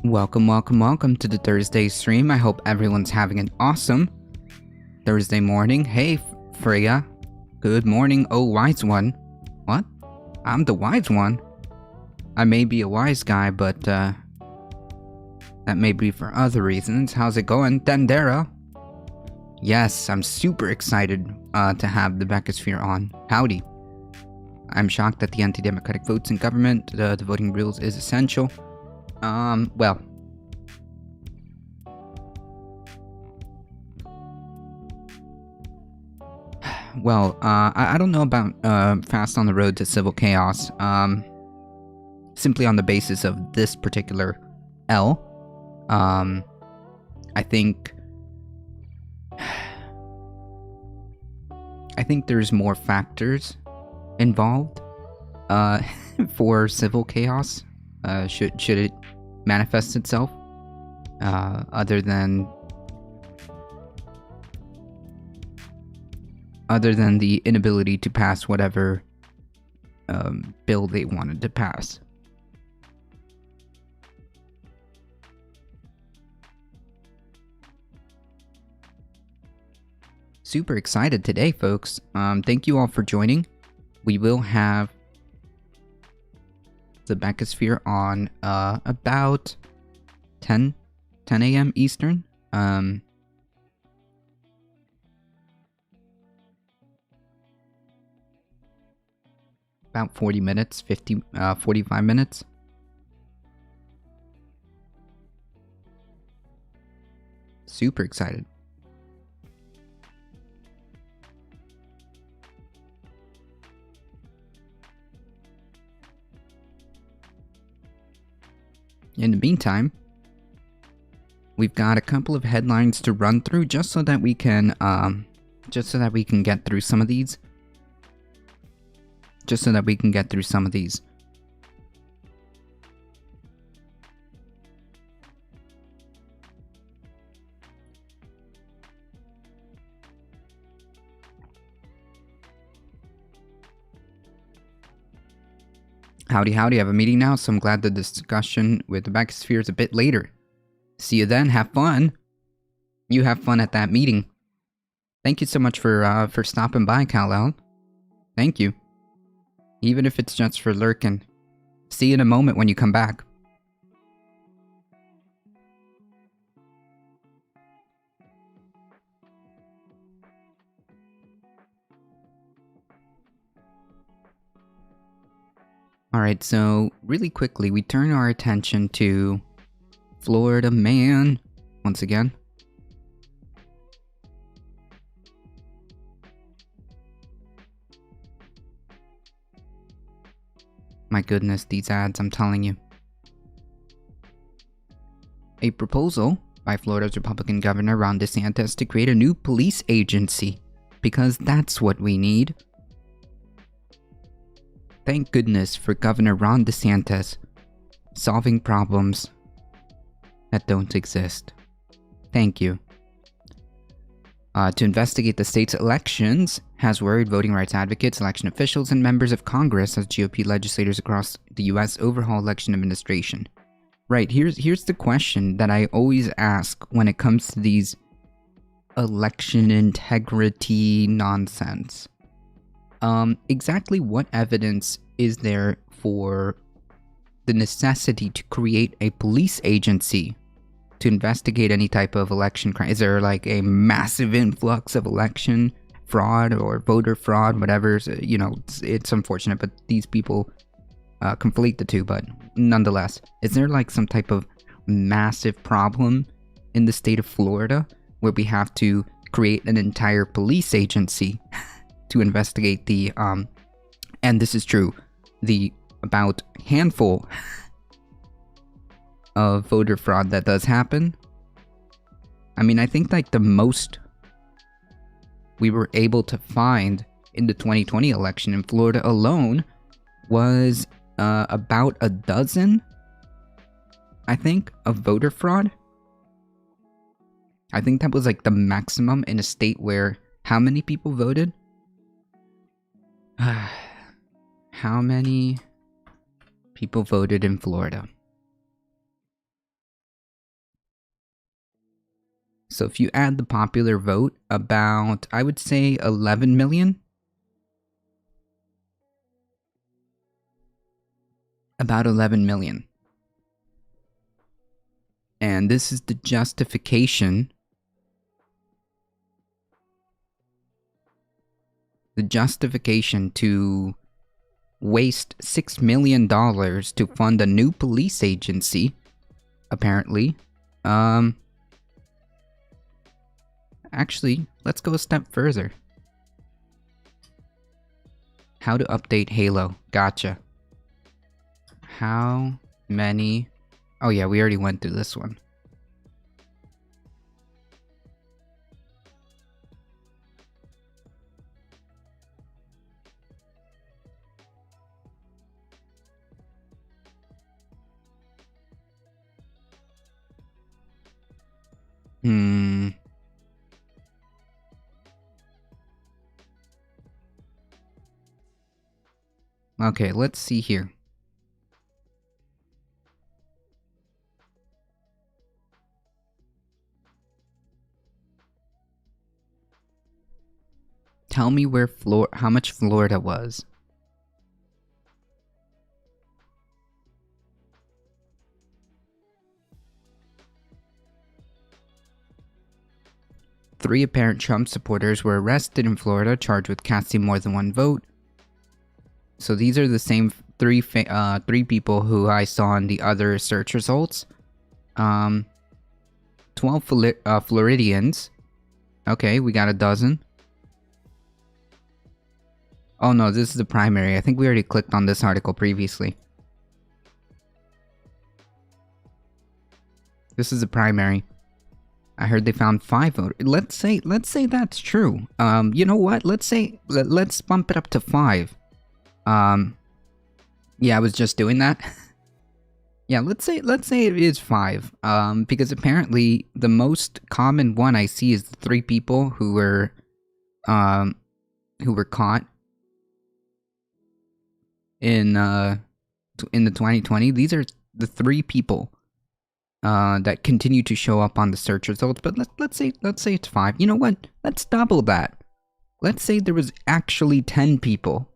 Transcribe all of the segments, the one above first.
Welcome to the Thursday stream. I hope everyone's having an awesome Thursday morning. Hey, Freya. Good morning, oh wise one. What? I'm the wise one? I may be a wise guy, but, that may be for other reasons. How's it going, Dendera? Yes, I'm super excited, to have the Beckisphere on. Howdy. I'm shocked that the anti-democratic votes in government, the voting rules is essential. Well. Well, I don't know about, fast on the road to civil chaos, simply on the basis of this particular L. I think there's more factors involved, for civil chaos, should it manifest itself, other than the inability to pass whatever bill they wanted to pass. Super excited today, folks. Thank you all for joining. We will have the Beckisphere on about 10 a.m. Eastern. About 40 minutes, 45 minutes. Super excited. In the meantime, we've got a couple of headlines to run through just so that we can get through some of these. Howdy, I have a meeting now, so I'm glad the discussion with the Beckisphere is a bit later. See you then, have fun. You have fun at that meeting. Thank you so much for stopping by, Kal-El. Thank you. Even if it's just for lurking. See you in a moment when you come back. Alright, so really quickly, we turn our attention to Florida man once again. My goodness, these ads, I'm telling you. A proposal by Florida's Republican Governor Ron DeSantis to create a new police agency, because that's what we need. Thank goodness for Governor Ron DeSantis solving problems that don't exist. Thank you. To investigate the state's elections has worried voting rights advocates, election officials, and members of Congress as GOP legislators across the U.S. overhaul election administration. Right, here's the question that I always ask when it comes to these election integrity nonsense. Exactly what evidence is there for the necessity to create a police agency to investigate any type of election crime? Is there like a massive influx of election fraud or voter fraud, whatever? You know, it's unfortunate, but these people conflate the two, but nonetheless, is there like some type of massive problem in the state of Florida where we have to create an entire police agency to investigate the, and this is true, the about handful of voter fraud that does happen? I mean, I think like the most we were able to find in the 2020 election in Florida alone was about a dozen, I think, of voter fraud. I think that was like the maximum in a state where how many people voted? How many people voted in Florida? So if you add the popular vote, about, I would say 11 million. About 11 million. And this is the justification. The justification to waste $6 million to fund a new police agency, apparently. Actually, let's go a step further. How to update Halo. Gotcha. How many... Oh yeah, we already went through this one. Okay, let's see here. Tell me where how much Florida was. Three apparent Trump supporters were arrested in Florida, charged with casting more than one vote. So these are the same three people who I saw in the other search results. 12 Floridians. Okay, we got a dozen. Oh no, this is the primary. I think we already clicked on this article previously. This is the primary. I heard they found 5 voters. Let's say that's true. You know what? Let's bump it up to 5. Yeah, I was just doing that. Yeah, let's say it is 5. Because apparently the most common one I see is the 3 people who were caught in the 2020. These are the 3 people that continue to show up on the search results. But let's say it's 5. You know what? Let's double that. Let's say there was actually 10 people.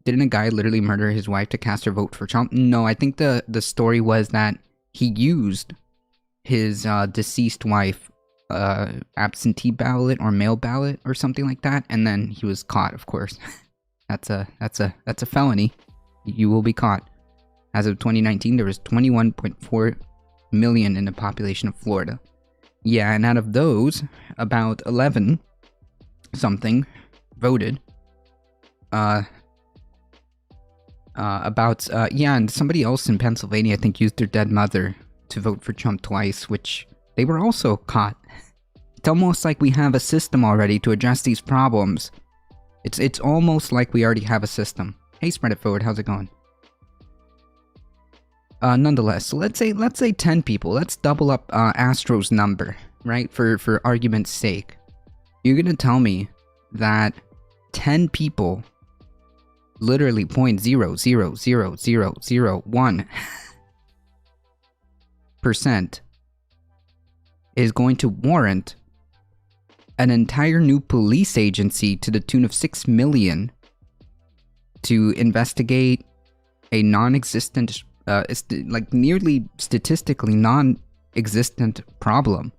Didn't a guy literally murder his wife to cast her vote for Trump? No, I think the story was that he used his deceased wife absentee ballot or mail ballot or something like that, and then he was caught. Of course, that's a felony. You will be caught. As of 2019, there was 21.4 million in the population of Florida. Yeah, and out of those, about 11 something voted. And somebody else in Pennsylvania, I think, used their dead mother to vote for Trump twice, which they were also caught. It's almost like we have a system already to address these problems. It's almost like we already have a system. Hey, Spread It Forward, how's it going? Nonetheless, so let's say 10 people. Let's double up Astro's number, right? For argument's sake. You're gonna tell me that 10 people, literally 0.00001% is going to warrant an entire new police agency to the tune of 6 million to investigate a non-existent, like nearly statistically non-existent problem.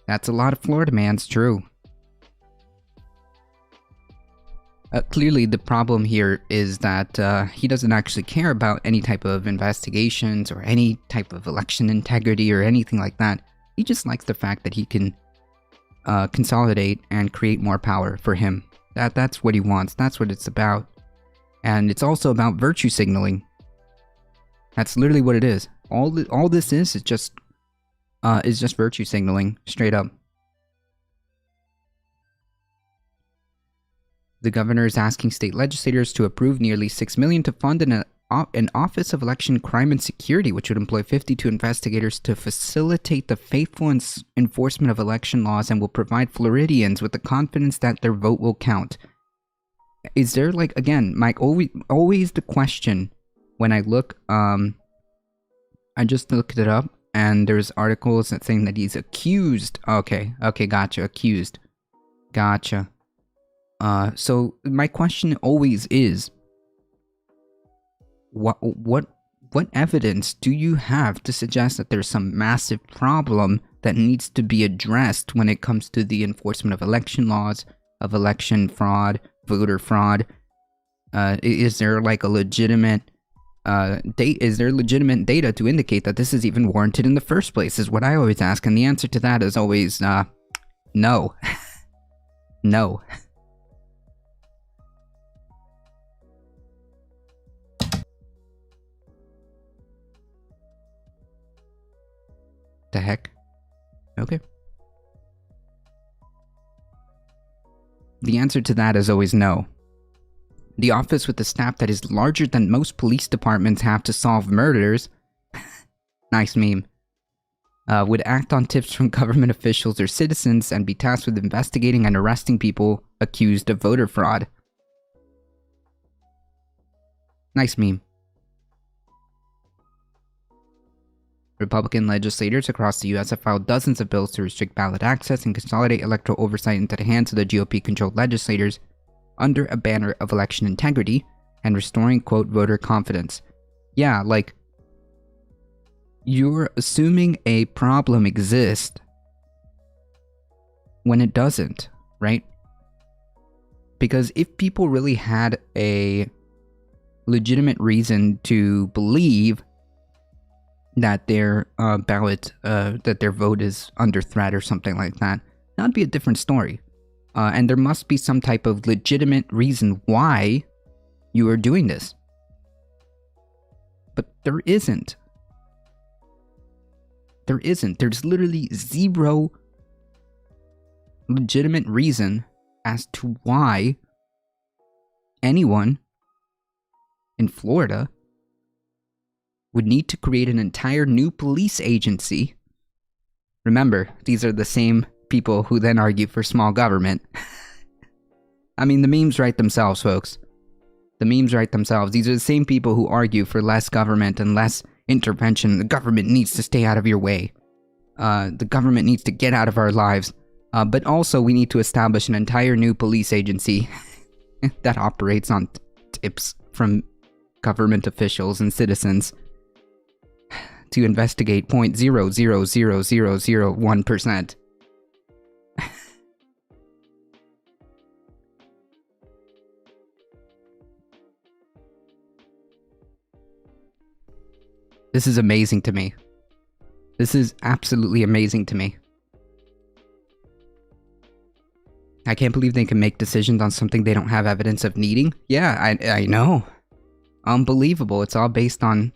That's a lot of Florida man's true. Clearly, the problem here is that he doesn't actually care about any type of investigations or any type of election integrity or anything like that. He just likes the fact that he can consolidate and create more power for him. That's what he wants. That's what it's about. And it's also about virtue signaling. That's literally what it is. All this is just virtue signaling, straight up. The governor is asking state legislators to approve nearly $6 million to fund an Office of Election Crime and Security, which would employ 52 investigators to facilitate the faithful enforcement of election laws and will provide Floridians with the confidence that their vote will count. Is there, like, again, Mike, always the question when I look, I just looked it up, and there's articles that saying that he's accused. Okay, gotcha, accused. Gotcha. So my question always is, what evidence do you have to suggest that there's some massive problem that needs to be addressed when it comes to the enforcement of election laws, of election fraud, voter fraud? Is there like a legitimate is there legitimate data to indicate that this is even warranted in the first place, is what I always ask, and the answer to that is always no. No. The heck? Okay. The answer to that is always no. The office with a staff that is larger than most police departments have to solve murders, nice meme, would act on tips from government officials or citizens and be tasked with investigating and arresting people accused of voter fraud. Nice meme. Republican legislators across the U.S. have filed dozens of bills to restrict ballot access and consolidate electoral oversight into the hands of the GOP-controlled legislators under a banner of election integrity and restoring, quote, voter confidence. Yeah, like, you're assuming a problem exists when it doesn't, right? Because if people really had a legitimate reason to believe that their ballot, that their vote is under threat or something like that, that'd be a different story. And there must be some type of legitimate reason why you are doing this. But there isn't. There isn't. There's literally zero legitimate reason as to why anyone in Florida would need to create an entire new police agency. Remember, these are the same people who then argue for small government. I mean, the memes write themselves, folks. The memes write themselves. These are the same people who argue for less government and less intervention. The government needs to stay out of your way. The government needs to get out of our lives. But also, we need to establish an entire new police agency that operates on tips from government officials and citizens to investigate 0.00001%. This is amazing to me. This is absolutely amazing to me. I can't believe they can make decisions on something they don't have evidence of needing. Yeah, I know. Unbelievable. It's all based on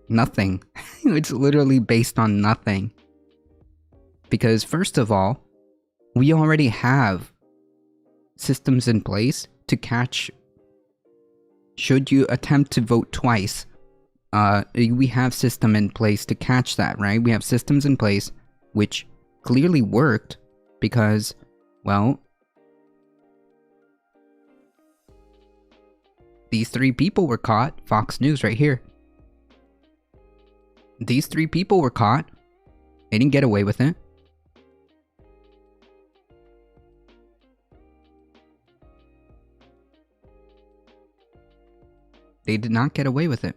nothing. It's literally based on nothing. Because first of all, we already have systems in place to catch, should you attempt to vote twice, we have system in place to catch that, right? We have systems in place which clearly worked because, well, these 3 people were caught. Fox News right here. These 3 people were caught. They didn't get away with it. They did not get away with it.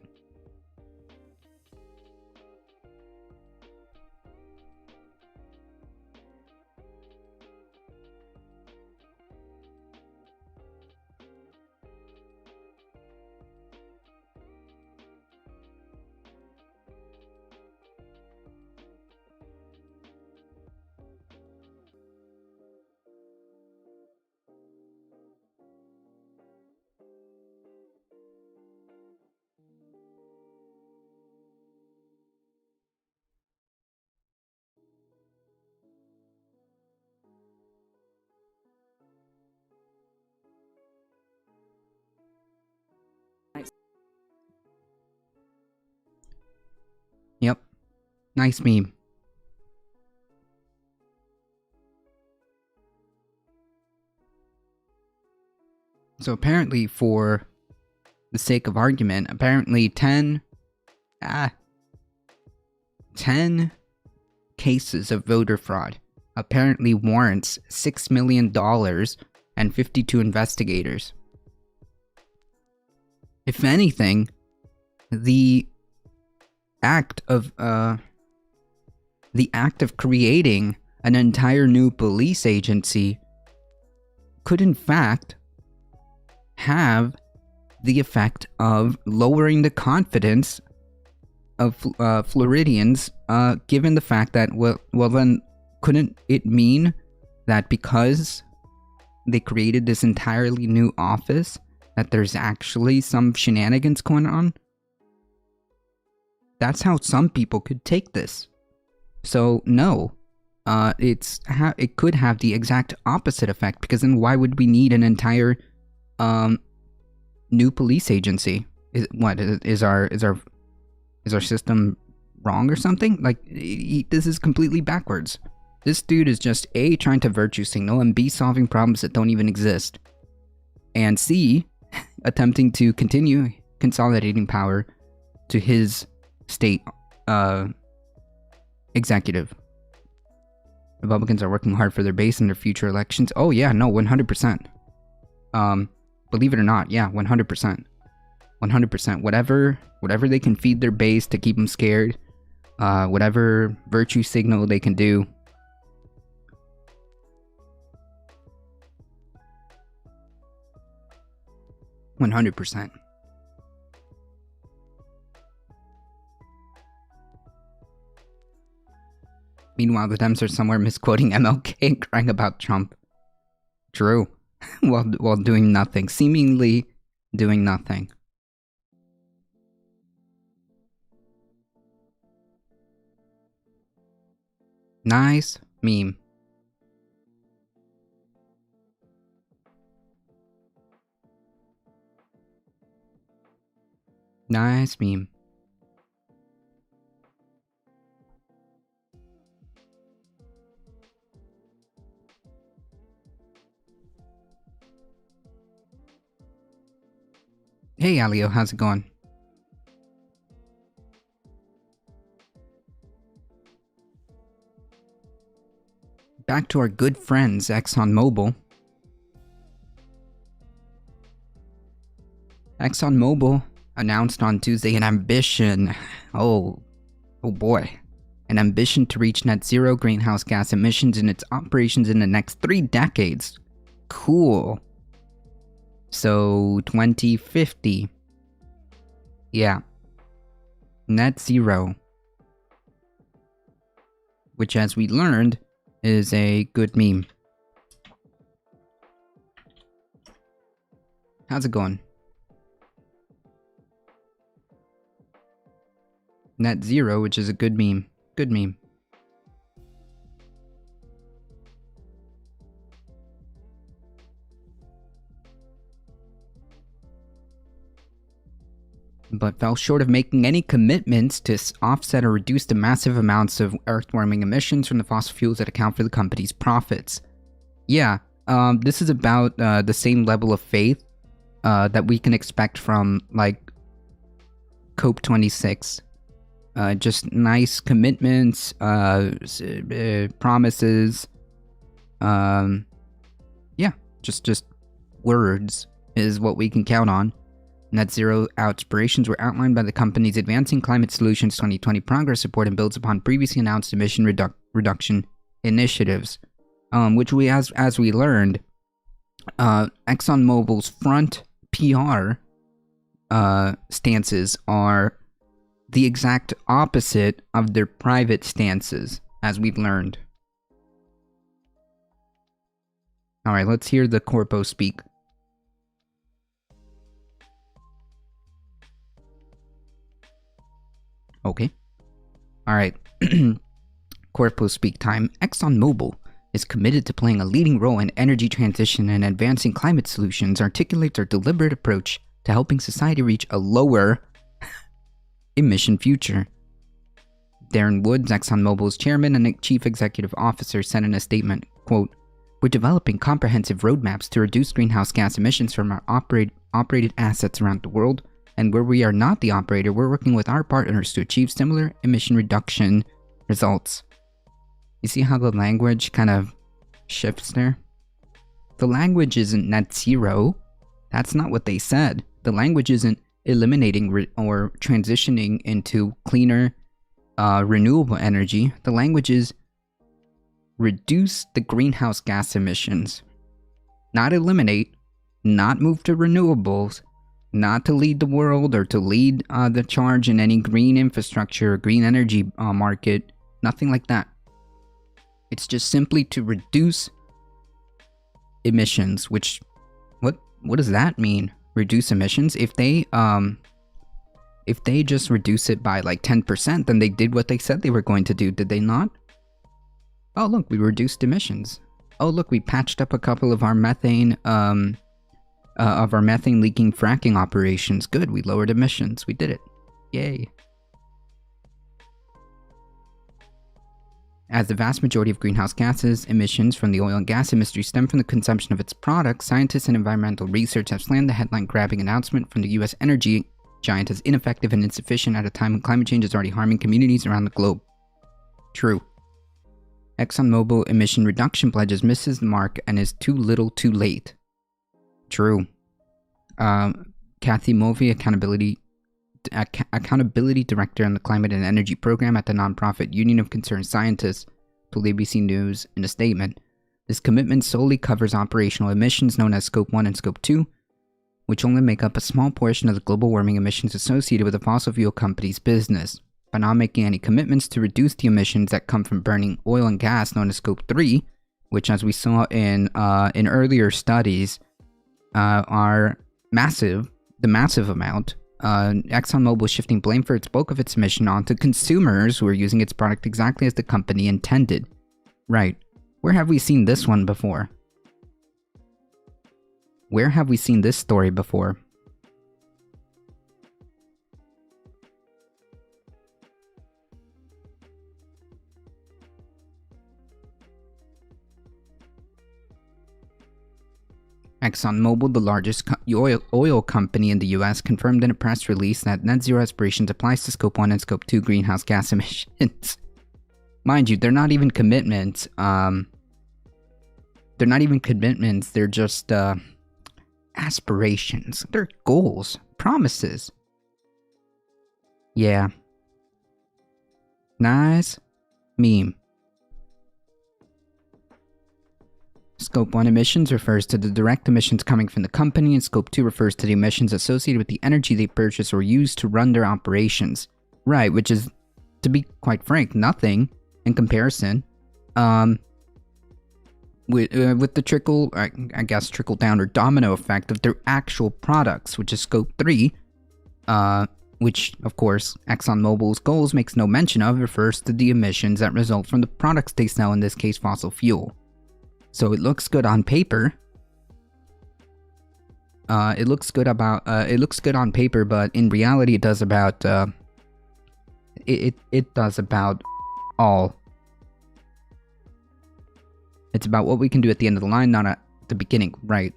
Yep. Nice meme. So apparently, for the sake of argument, apparently 10 cases of voter fraud apparently warrants $6 million and 52 investigators. If anything, the act of creating an entire new police agency could in fact have the effect of lowering the confidence of Floridians, given the fact that, well then, couldn't it mean that because they created this entirely new office, that there's actually some shenanigans going on? That's how some people could take this. So no, it could have the exact opposite effect, because then why would we need an entire new police agency? Is our system wrong or something? Like, this is completely backwards. This dude is just A, trying to virtue signal, and B, solving problems that don't even exist, and C, attempting to continue consolidating power to his state executive. Republicans are working hard for their base in their future elections. Oh yeah, no, 100%. Believe it or not, yeah, 100%. 100%. Whatever they can feed their base to keep them scared, whatever virtue signal they can do. $100%. Meanwhile, the Dems are somewhere misquoting MLK and crying about Trump. True. while doing nothing. Seemingly doing nothing. Nice meme. Nice meme. Hey Alio, how's it going? Back to our good friends, ExxonMobil. ExxonMobil announced on Tuesday an ambition. Oh boy. An ambition to reach net zero greenhouse gas emissions in its operations in the next 3 decades. Cool. So, 2050. Yeah. Net zero. Which, as we learned, is a good meme. How's it going? Net zero, which is a good meme. Good meme. But fell short of making any commitments to offset or reduce the massive amounts of earth-warming emissions from the fossil fuels that account for the company's profits. Yeah, this is about the same level of faith that we can expect from, like, COP26. Just nice commitments, promises. Yeah, just words is what we can count on. Net zero aspirations were outlined by the company's Advancing Climate Solutions 2020 Progress Report and builds upon previously announced emission reduction initiatives, which as we learned, ExxonMobil's front PR stances are the exact opposite of their private stances, as we've learned. Alright, let's hear the corpo speak. Okay. Alright. Corpo speak time. ExxonMobil is committed to playing a leading role in energy transition and advancing climate solutions, articulates our deliberate approach to helping society reach a lower emission future. Darren Woods, ExxonMobil's chairman and chief executive officer, said in a statement, quote, "We're developing comprehensive roadmaps to reduce greenhouse gas emissions from our operated assets around the world, and where we are not the operator, we're working with our partners to achieve similar emission reduction results." You see how the language kind of shifts there? The language isn't net zero. That's not what they said. The language isn't eliminating or transitioning into cleaner, renewable energy. The language is reduce the greenhouse gas emissions. Not eliminate, not move to renewables, not to lead the world or to lead the charge in any green infrastructure or green energy market. Nothing like that. It's just simply to reduce emissions, which, what does that mean? Reduce emissions? If they just reduce it by like 10%, then they did what they said they were going to do, did they not? Oh look, we reduced emissions. Oh look, we patched up a couple of our methane leaking fracking operations. Good, we lowered emissions. We did it. Yay. As the vast majority of greenhouse gases emissions from the oil and gas industry stem from the consumption of its products, scientists and environmental research have slammed the headline-grabbing announcement from the US energy giant as ineffective and insufficient at a time when climate change is already harming communities around the globe. True. ExxonMobil emission reduction pledges misses the mark and is too little too late. True. Kathy Mulvey, accountability director on the climate and energy program at the nonprofit Union of Concerned Scientists, told ABC News in a statement, this commitment solely covers operational emissions known as Scope 1 and Scope 2, which only make up a small portion of the global warming emissions associated with the fossil fuel company's business. By not making any commitments to reduce the emissions that come from burning oil and gas known as Scope 3, which as we saw in earlier studies are massive, the massive amount, ExxonMobil is shifting blame for its bulk of its emission onto consumers who are using its product exactly as the company intended. Right. Where have we seen this one before? Where have we seen this story before? ExxonMobil, the largest oil company in the US, confirmed in a press release that net zero aspirations applies to Scope 1 and Scope 2 greenhouse gas emissions. Mind you, they're not even commitments. They're not even commitments, they're just aspirations. They're goals, promises. Yeah. Nice meme. Scope 1 emissions refers to the direct emissions coming from the company, and Scope 2 refers to the emissions associated with the energy they purchase or use to run their operations. Right, which is, to be quite frank, nothing in comparison. With the trickle down or domino effect of their actual products, which is Scope 3, which, of course, ExxonMobil's goals makes no mention of, refers to the emissions that result from the products they sell, in this case fossil fuel. So it looks good on paper. It looks good on paper, but in reality, it does about. It does about all. It's about what we can do at the end of the line, not at the beginning, right?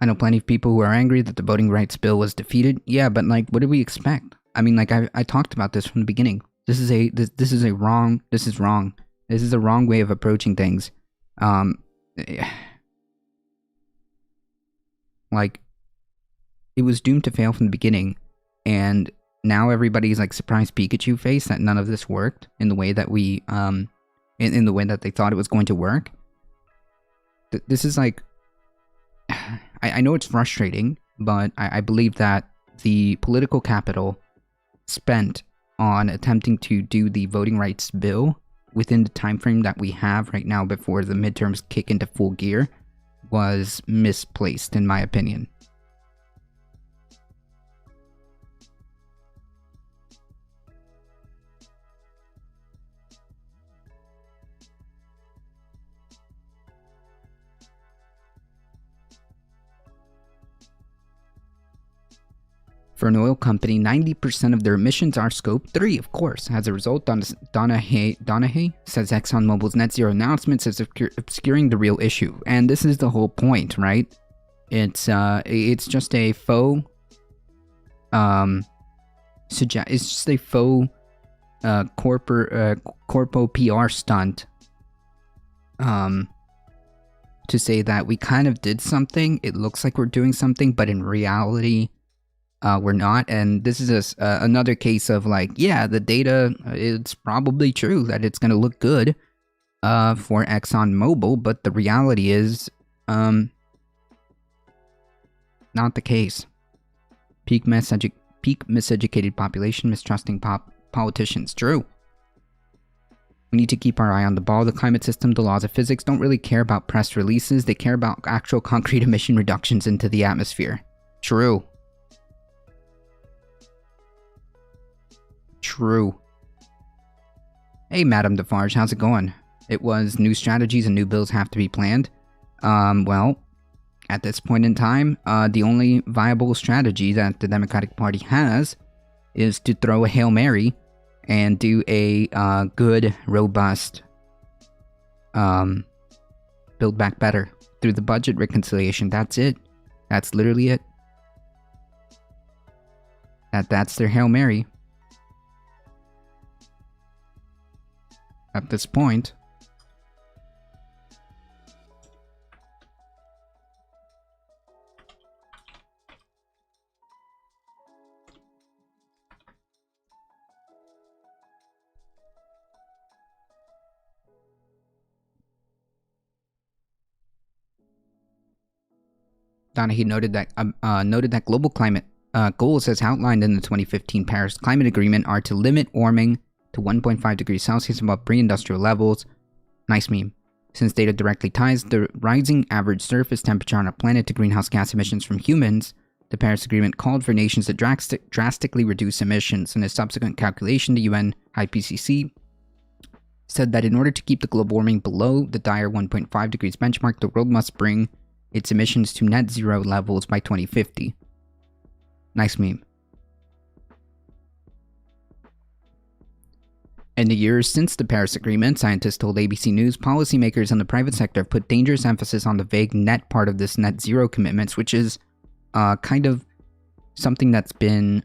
I know plenty of people who are angry that the voting rights bill was defeated. Yeah, but like, what do we expect? I mean, like I talked about this from the beginning. This is wrong. This is the wrong way of approaching things. Like, it was doomed to fail from the beginning, and now everybody's like surprised Pikachu face that none of this worked in the way that we in the way that they thought it was going to work. This is like, I know it's frustrating, but I believe that the political capital spent on attempting to do the voting rights bill within the time frame that we have right now before the midterms kick into full gear was misplaced, in my opinion. For an oil company, 90% of their emissions are Scope 3, of course. As a result, Donahue says ExxonMobil's net zero announcements is obscuring the real issue. And this is the whole point, right? It's just a faux suggest it's just a faux corpo PR stunt to say that we kind of did something. It looks like we're doing something, but in reality, we're not. And this is another case of like, yeah, the data, it's probably true that it's going to look good for ExxonMobil, but the reality is not the case. Peak miseducated population mistrusting politicians. True. We need to keep our eye on the ball. The climate system, the laws of physics don't really care about press releases. They care about actual concrete emission reductions into the atmosphere. True. True. Hey, Madame Defarge, how's it going? It was new strategies and new bills have to be planned. Well, at this point in time, the only viable strategy that the Democratic Party has is to throw a Hail Mary and do a good, robust Build Back Better through the budget reconciliation. That's it. That's literally it. That's their Hail Mary. At this point. Donahue noted that global climate goals as outlined in the 2015 Paris Climate Agreement are to limit warming to 1.5 degrees Celsius above pre-industrial levels. Nice meme. Since data directly ties the rising average surface temperature on our planet to greenhouse gas emissions from humans, the Paris Agreement called for nations to drastically reduce emissions. In a subsequent calculation, the UN IPCC said that in order to keep the global warming below the dire 1.5 degrees benchmark, the world must bring its emissions to net zero levels by 2050. Nice meme. In the years since the Paris Agreement, scientists told ABC News policymakers in the private sector have put dangerous emphasis on the vague net part of this net zero commitments, which is kind of something that's been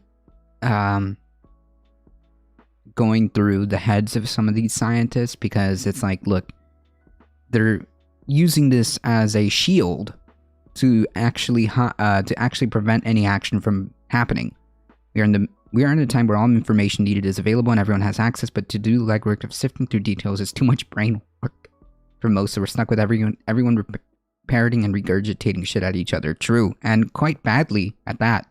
going through the heads of some of these scientists, because it's like, look, they're using this as a shield to actually prevent any action from happening. We are in a time where all information needed is available and everyone has access, but to do the legwork of sifting through details is too much brain work for most, so we're stuck with everyone parroting and regurgitating shit at each other. True, and quite badly at that.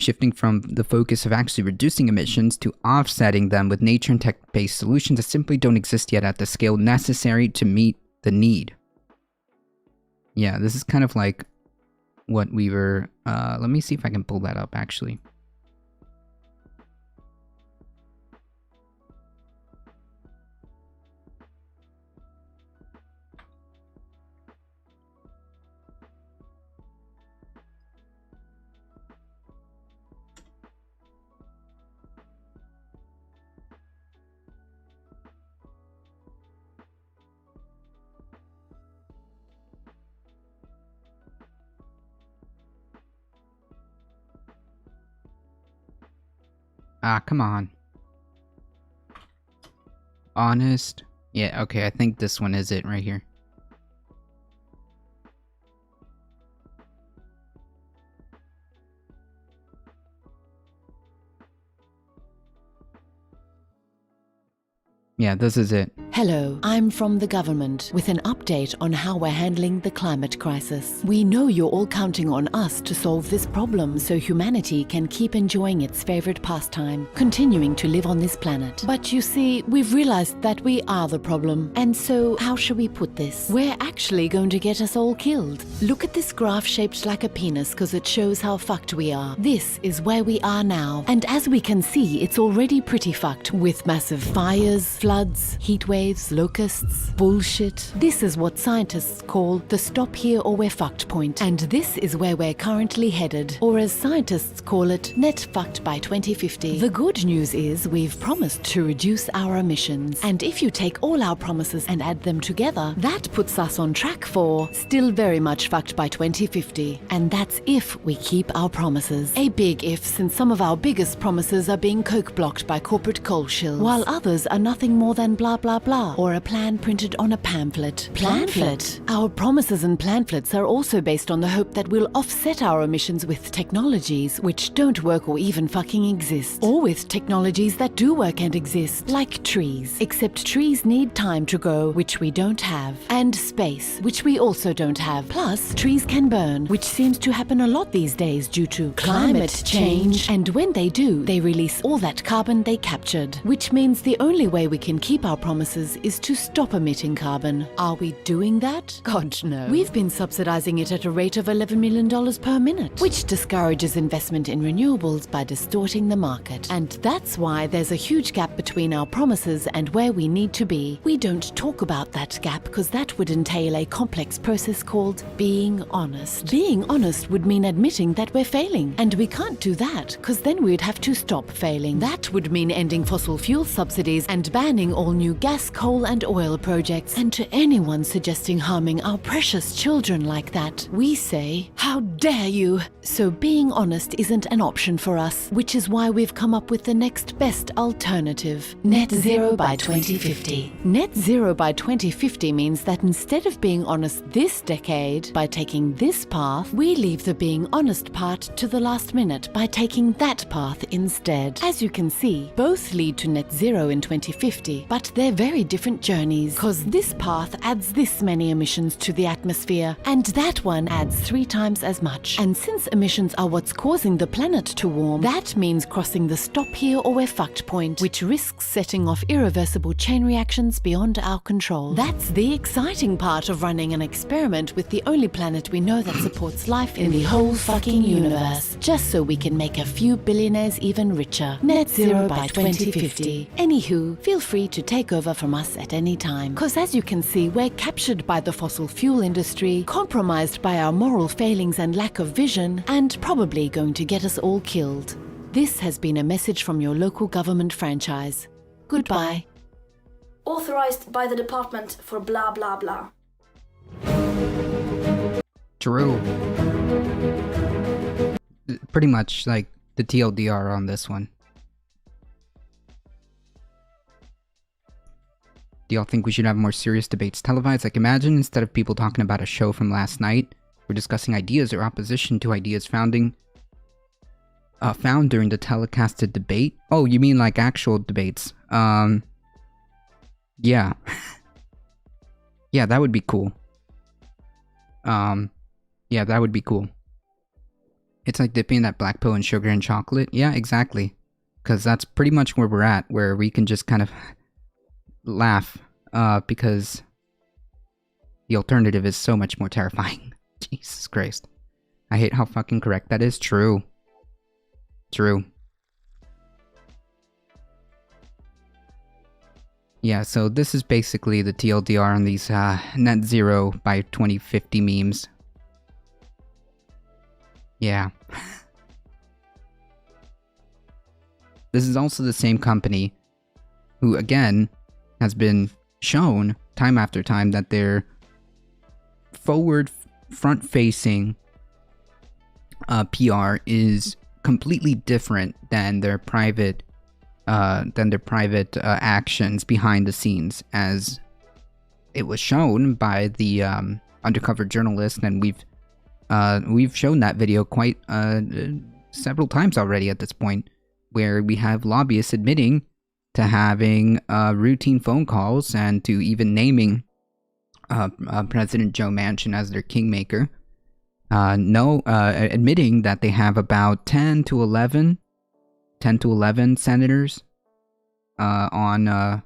Shifting from the focus of actually reducing emissions to offsetting them with nature and tech-based solutions that simply don't exist yet at the scale necessary to meet the need. Yeah, this is kind of like what we were... let me see if I can pull that up, actually. Ah, come on. Honest. Yeah, okay, I think this one is it right here. Yeah, this is it. Hello, I'm from the government with an update on how we're handling the climate crisis. We know you're all counting on us to solve this problem so humanity can keep enjoying its favorite pastime, continuing to live on this planet. But you see, we've realized that we are the problem. And so, how shall we put this? We're actually going to get us all killed. Look at this graph shaped like a penis because it shows how fucked we are. This is where we are now. And as we can see, it's already pretty fucked with massive fires, Floods, heat waves, locusts, bullshit. This is what scientists call the stop here or we're fucked point. And this is where we're currently headed. Or as scientists call it, net fucked by 2050. The good news is we've promised to reduce our emissions. And if you take all our promises and add them together, that puts us on track for still very much fucked by 2050. And that's if we keep our promises. A big if, since some of our biggest promises are being coke-blocked by corporate coal shills, while others are nothing more than blah blah blah, or a plan printed on a pamphlet. Pamphlet? Our promises and pamphlets are also based on the hope that we'll offset our emissions with technologies which don't work or even fucking exist. Or with technologies that do work and exist, like trees. Except trees need time to grow, which we don't have. And space, which we also don't have. Plus, trees can burn, which seems to happen a lot these days due to climate change. And when they do, they release all that carbon they captured. Which means the only way we can keep our promises is to stop emitting carbon. Are we doing that? God, no. We've been subsidizing it at a rate of $11 million per minute, which discourages investment in renewables by distorting the market. And that's why there's a huge gap between our promises and where we need to be. We don't talk about that gap because that would entail a complex process called being honest. Being honest would mean admitting that we're failing. And we can't do that because then we'd have to stop failing. That would mean ending fossil fuel subsidies and banning all new gas, coal and oil projects. And to anyone suggesting harming our precious children like that, we say, how dare you? So being honest isn't an option for us, which is why we've come up with the next best alternative. Net zero by 2050. Net zero by 2050 means that instead of being honest this decade by taking this path, we leave the being honest part to the last minute by taking that path instead. As you can see, both lead to net zero in 2050, but they're very different journeys, because this path adds this many emissions to the atmosphere, and that one adds 3 times as much. And since emissions are what's causing the planet to warm, that means crossing the stop here or we're fucked point, which risks setting off irreversible chain reactions beyond our control. That's the exciting part of running an experiment with the only planet we know that supports life in the whole fucking universe, just so we can make a few billionaires even richer. Net zero by 2050. Anywho, feel free to take over from us at any time, because as you can see, we're captured by the fossil fuel industry, compromised by our moral failings and lack of vision, and probably going to get us all killed. This has been a message from your local government franchise. Goodbye. Authorized by the Department for blah blah blah. True. Pretty much like the TLDR on this one. Do y'all think we should have more serious debates televised? Like, imagine instead of people talking about a show from last night, we're discussing ideas or opposition to ideas found during the telecasted debate. Oh, you mean like actual debates? Yeah. Yeah, that would be cool. Yeah, that would be cool. It's like dipping that black pill in sugar and chocolate. Yeah, exactly. Because that's pretty much where we're at, where we can just kind of laugh, because the alternative is so much more terrifying. Jesus Christ. I hate how fucking correct that is. True. True. Yeah, so this is basically the TLDR on these net zero by 2050 memes. Yeah. This is also the same company who, again, has been shown time after time that their forward, front-facing PR is completely different than their private actions behind the scenes, as it was shown by the undercover journalist, and we've shown that video quite several times already at this point, where we have lobbyists admitting to having routine phone calls and to even naming President Joe Manchin as their kingmaker. Admitting that they have about 10 to 11 senators on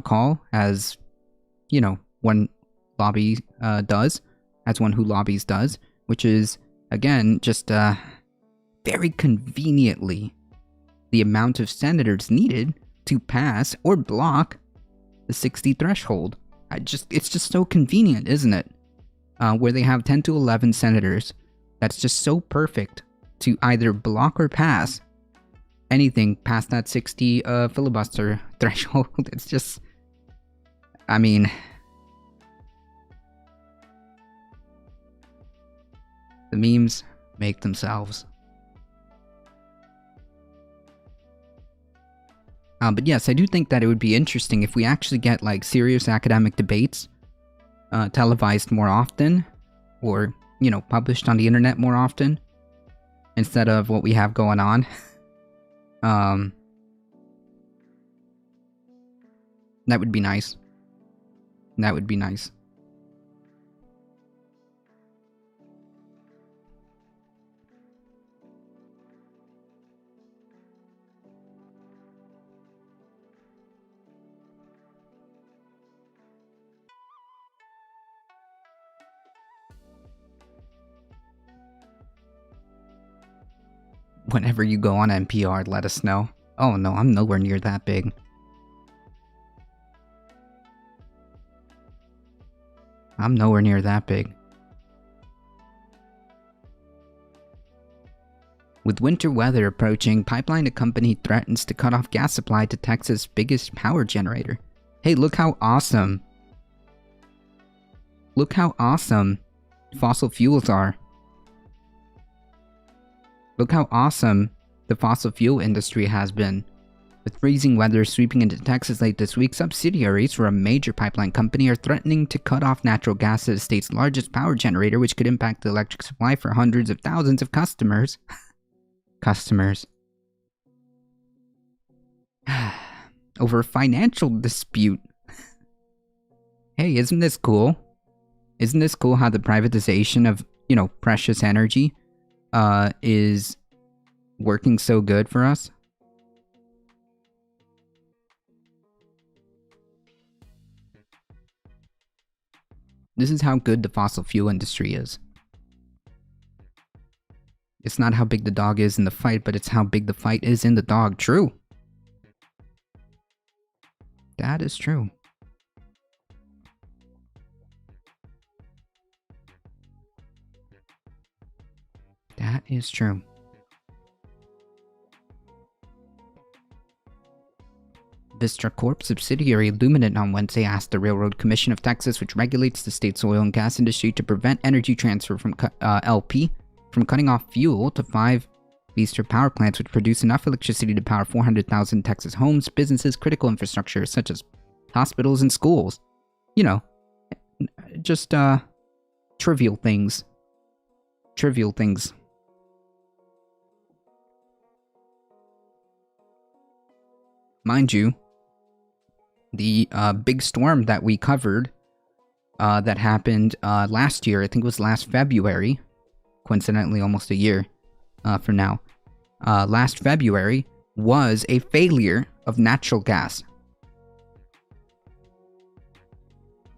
call, as you know, one lobby does, as one who lobbies does, which is, again, just very conveniently the amount of senators needed to pass or block the 60 threshold. It's just so convenient, isn't it? Where they have 10 to 11 senators. That's just so perfect to either block or pass anything past that 60 filibuster threshold. It's just, I mean, the memes make themselves. But yes, I do think that it would be interesting if we actually get like serious academic debates televised more often, or, you know, published on the internet more often, instead of what we have going on. That would be nice. That would be nice. Whenever you go on NPR, let us know. Oh no, I'm nowhere near that big. I'm nowhere near that big. With winter weather approaching, pipeline company threatens to cut off gas supply to Texas' biggest power generator. Hey, look how awesome. Look how awesome fossil fuels are. Look how awesome the fossil fuel industry has been. With freezing weather sweeping into Texas late this week, subsidiaries for a major pipeline company are threatening to cut off natural gas at the state's largest power generator, which could impact the electric supply for hundreds of thousands of customers. Over a financial dispute. Hey, isn't this cool? Isn't this cool how the privatization of, you know, precious energy is working so good for us? This is how good the fossil fuel industry is. It's not how big the dog is in the fight, but it's how big the fight is in the dog. True. That is true. That is true. Vistra Corp subsidiary Luminant on Wednesday asked the Railroad Commission of Texas, which regulates the state's oil and gas industry, to prevent energy transfer from LP from cutting off fuel to 5 Vistra power plants, which produce enough electricity to power 400,000 Texas homes, businesses, critical infrastructure such as hospitals and schools. You know, just trivial things. Trivial things. Mind you, the big storm that we covered that happened last year, I think it was last February, coincidentally almost a year from now, last February was a failure of natural gas.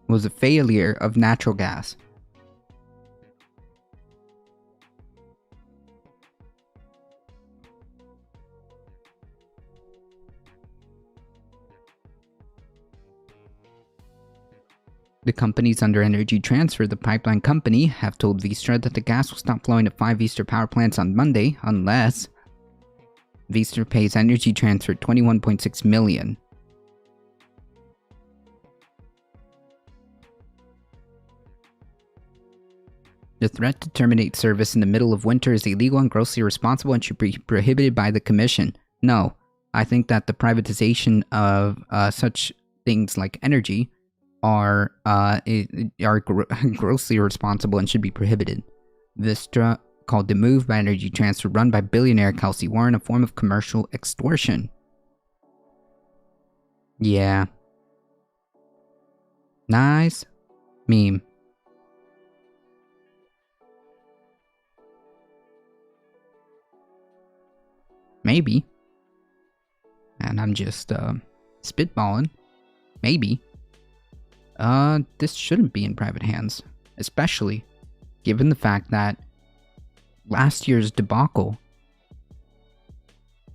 Was a failure of natural gas. The companies under Energy Transfer, the pipeline company, have told Vistra that the gas will stop flowing to 5 Vistra power plants on Monday unless Vistra pays Energy Transfer $21.6 million. The threat to terminate service in the middle of winter is illegal and grossly irresponsible and should be prohibited by the Commission. No, I think that the privatization of such things like energy are grossly irresponsible and should be prohibited. Vistra called the move by Energy Transfer, run by billionaire Kelsey Warren, a form of commercial extortion. Yeah. Nice meme. Maybe. And I'm just spitballing. Maybe. This shouldn't be in private hands, especially given the fact that last year's debacle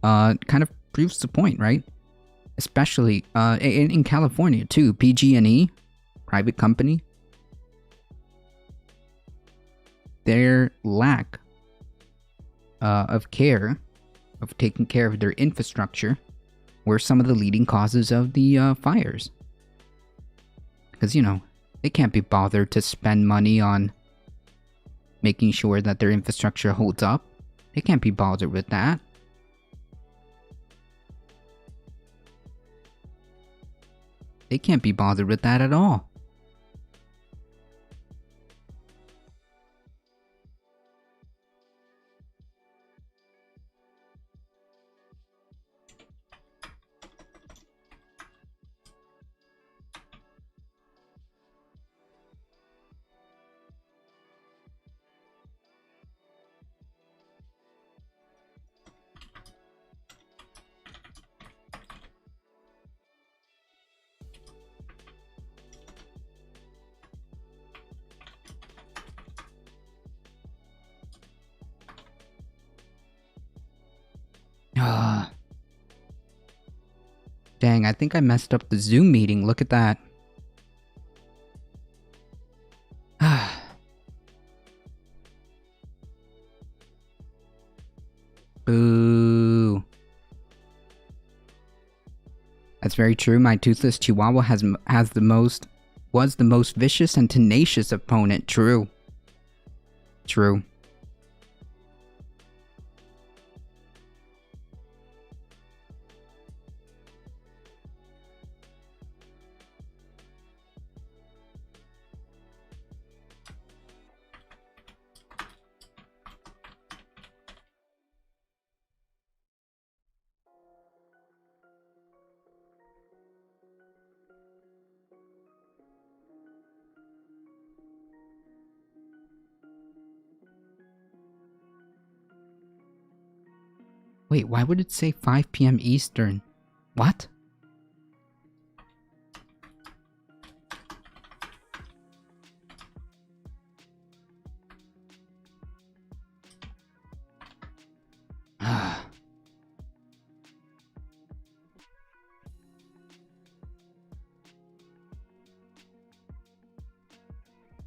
kind of proves the point, right? especially in California too. PG&E, private company, their lack of care, of taking care of their infrastructure, were some of the leading causes of the fires. Because, you know, they can't be bothered to spend money on making sure that their infrastructure holds up. They can't be bothered with that. They can't be bothered with that at all. Ah. Dang, I think I messed up the Zoom meeting. Look at that. Boo. That's very true. My toothless chihuahua was the most vicious and tenacious opponent. True. True. Wait, why would it say 5 p.m. Eastern? What?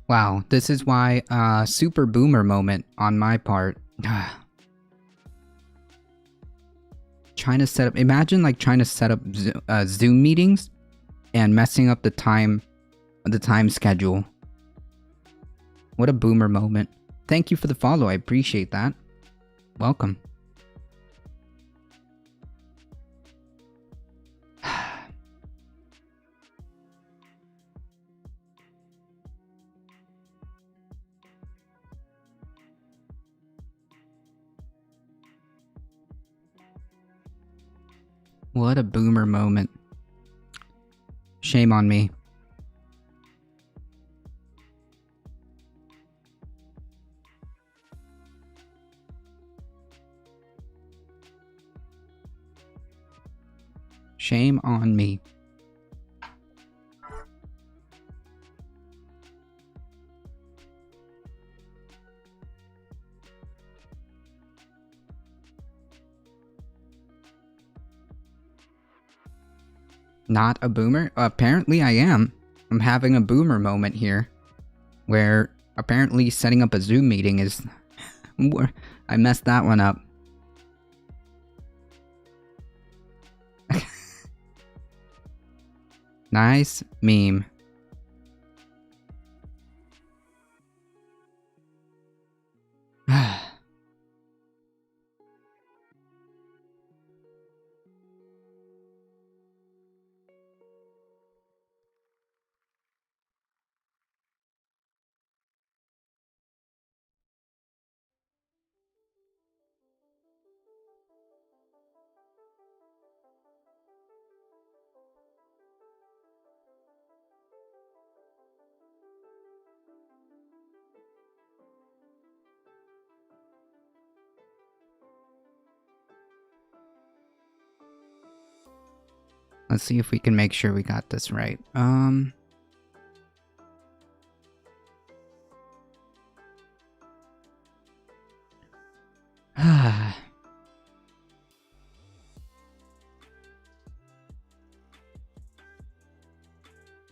Wow, this is why super boomer moment on my part. Trying to set up, imagine like trying to set up Zoom meetings and messing up the time schedule. What a boomer moment. Thank you for the follow, I appreciate that. Welcome. What a boomer moment. Shame on me. Shame on me. Not a boomer? Apparently I am. I'm having a boomer moment here. Where apparently setting up a Zoom meeting is... I messed that one up. Nice meme. Let's see if we can make sure we got this right.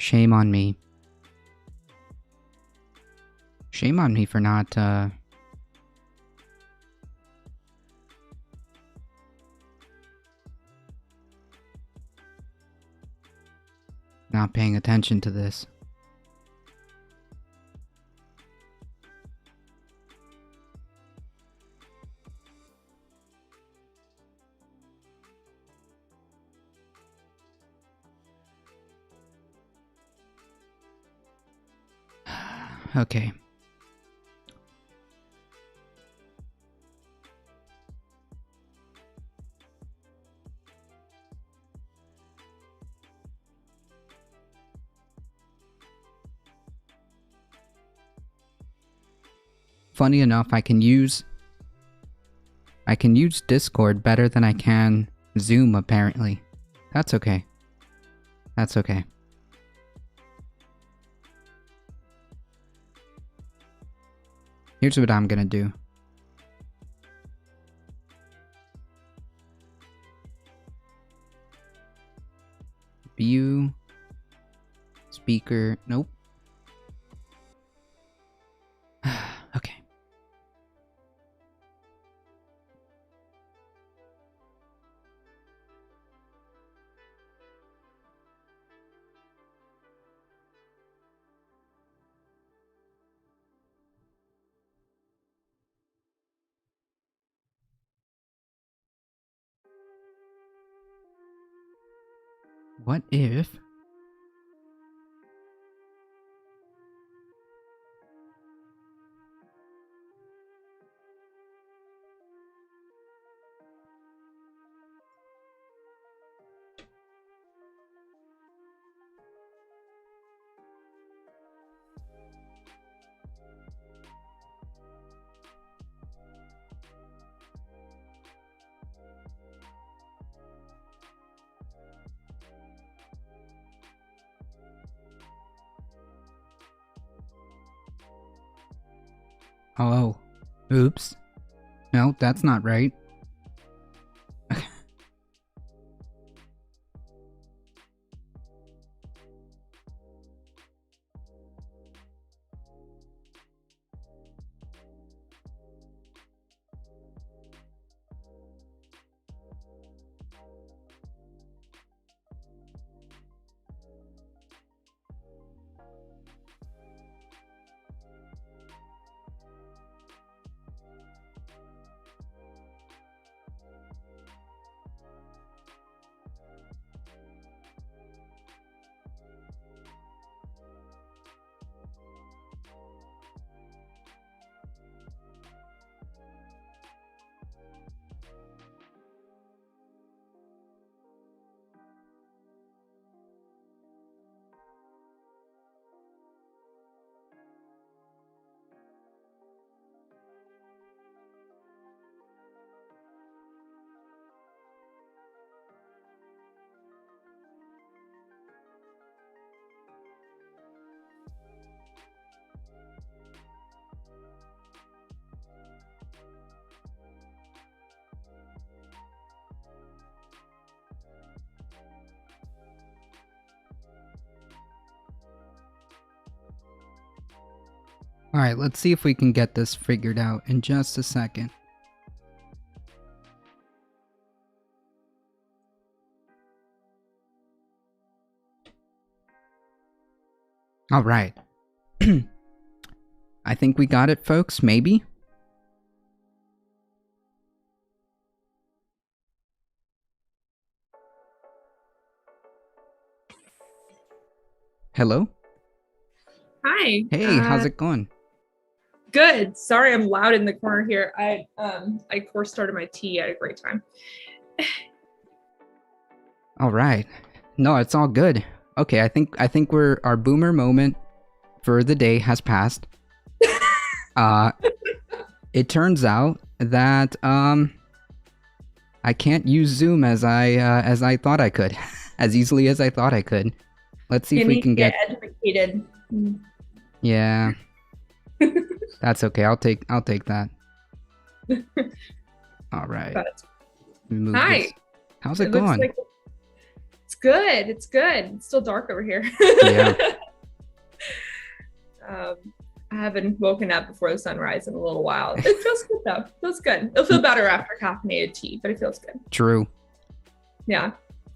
Shame on me. Shame on me for not, not paying attention to this. Okay. Funny enough, I can use Discord better than I can Zoom, apparently. That's okay. That's okay. Here's what I'm gonna do. View. Speaker. Nope. Okay. What if... Oh. Oops. No, that's not right. Alright, let's see if we can get this figured out in just a second. Alright. I think we got it, folks, maybe? Hello? Hi. Hey, how's it going? Good. Sorry, I'm loud in the corner here. I course started my tea at a great time. All right. No, it's all good. Okay, I think our boomer moment for the day has passed. It turns out that I can't use Zoom as I thought I could, as easily as I thought I could. Let's see if we can get educated. Yeah. That's okay. I'll take that. All right. Hi. How's it going? Like it's good. It's good. It's still dark over here. Yeah. I haven't woken up before the sunrise in a little while. It feels good though. It feels good. It'll feel better after caffeinated tea, but it feels good. True. Yeah.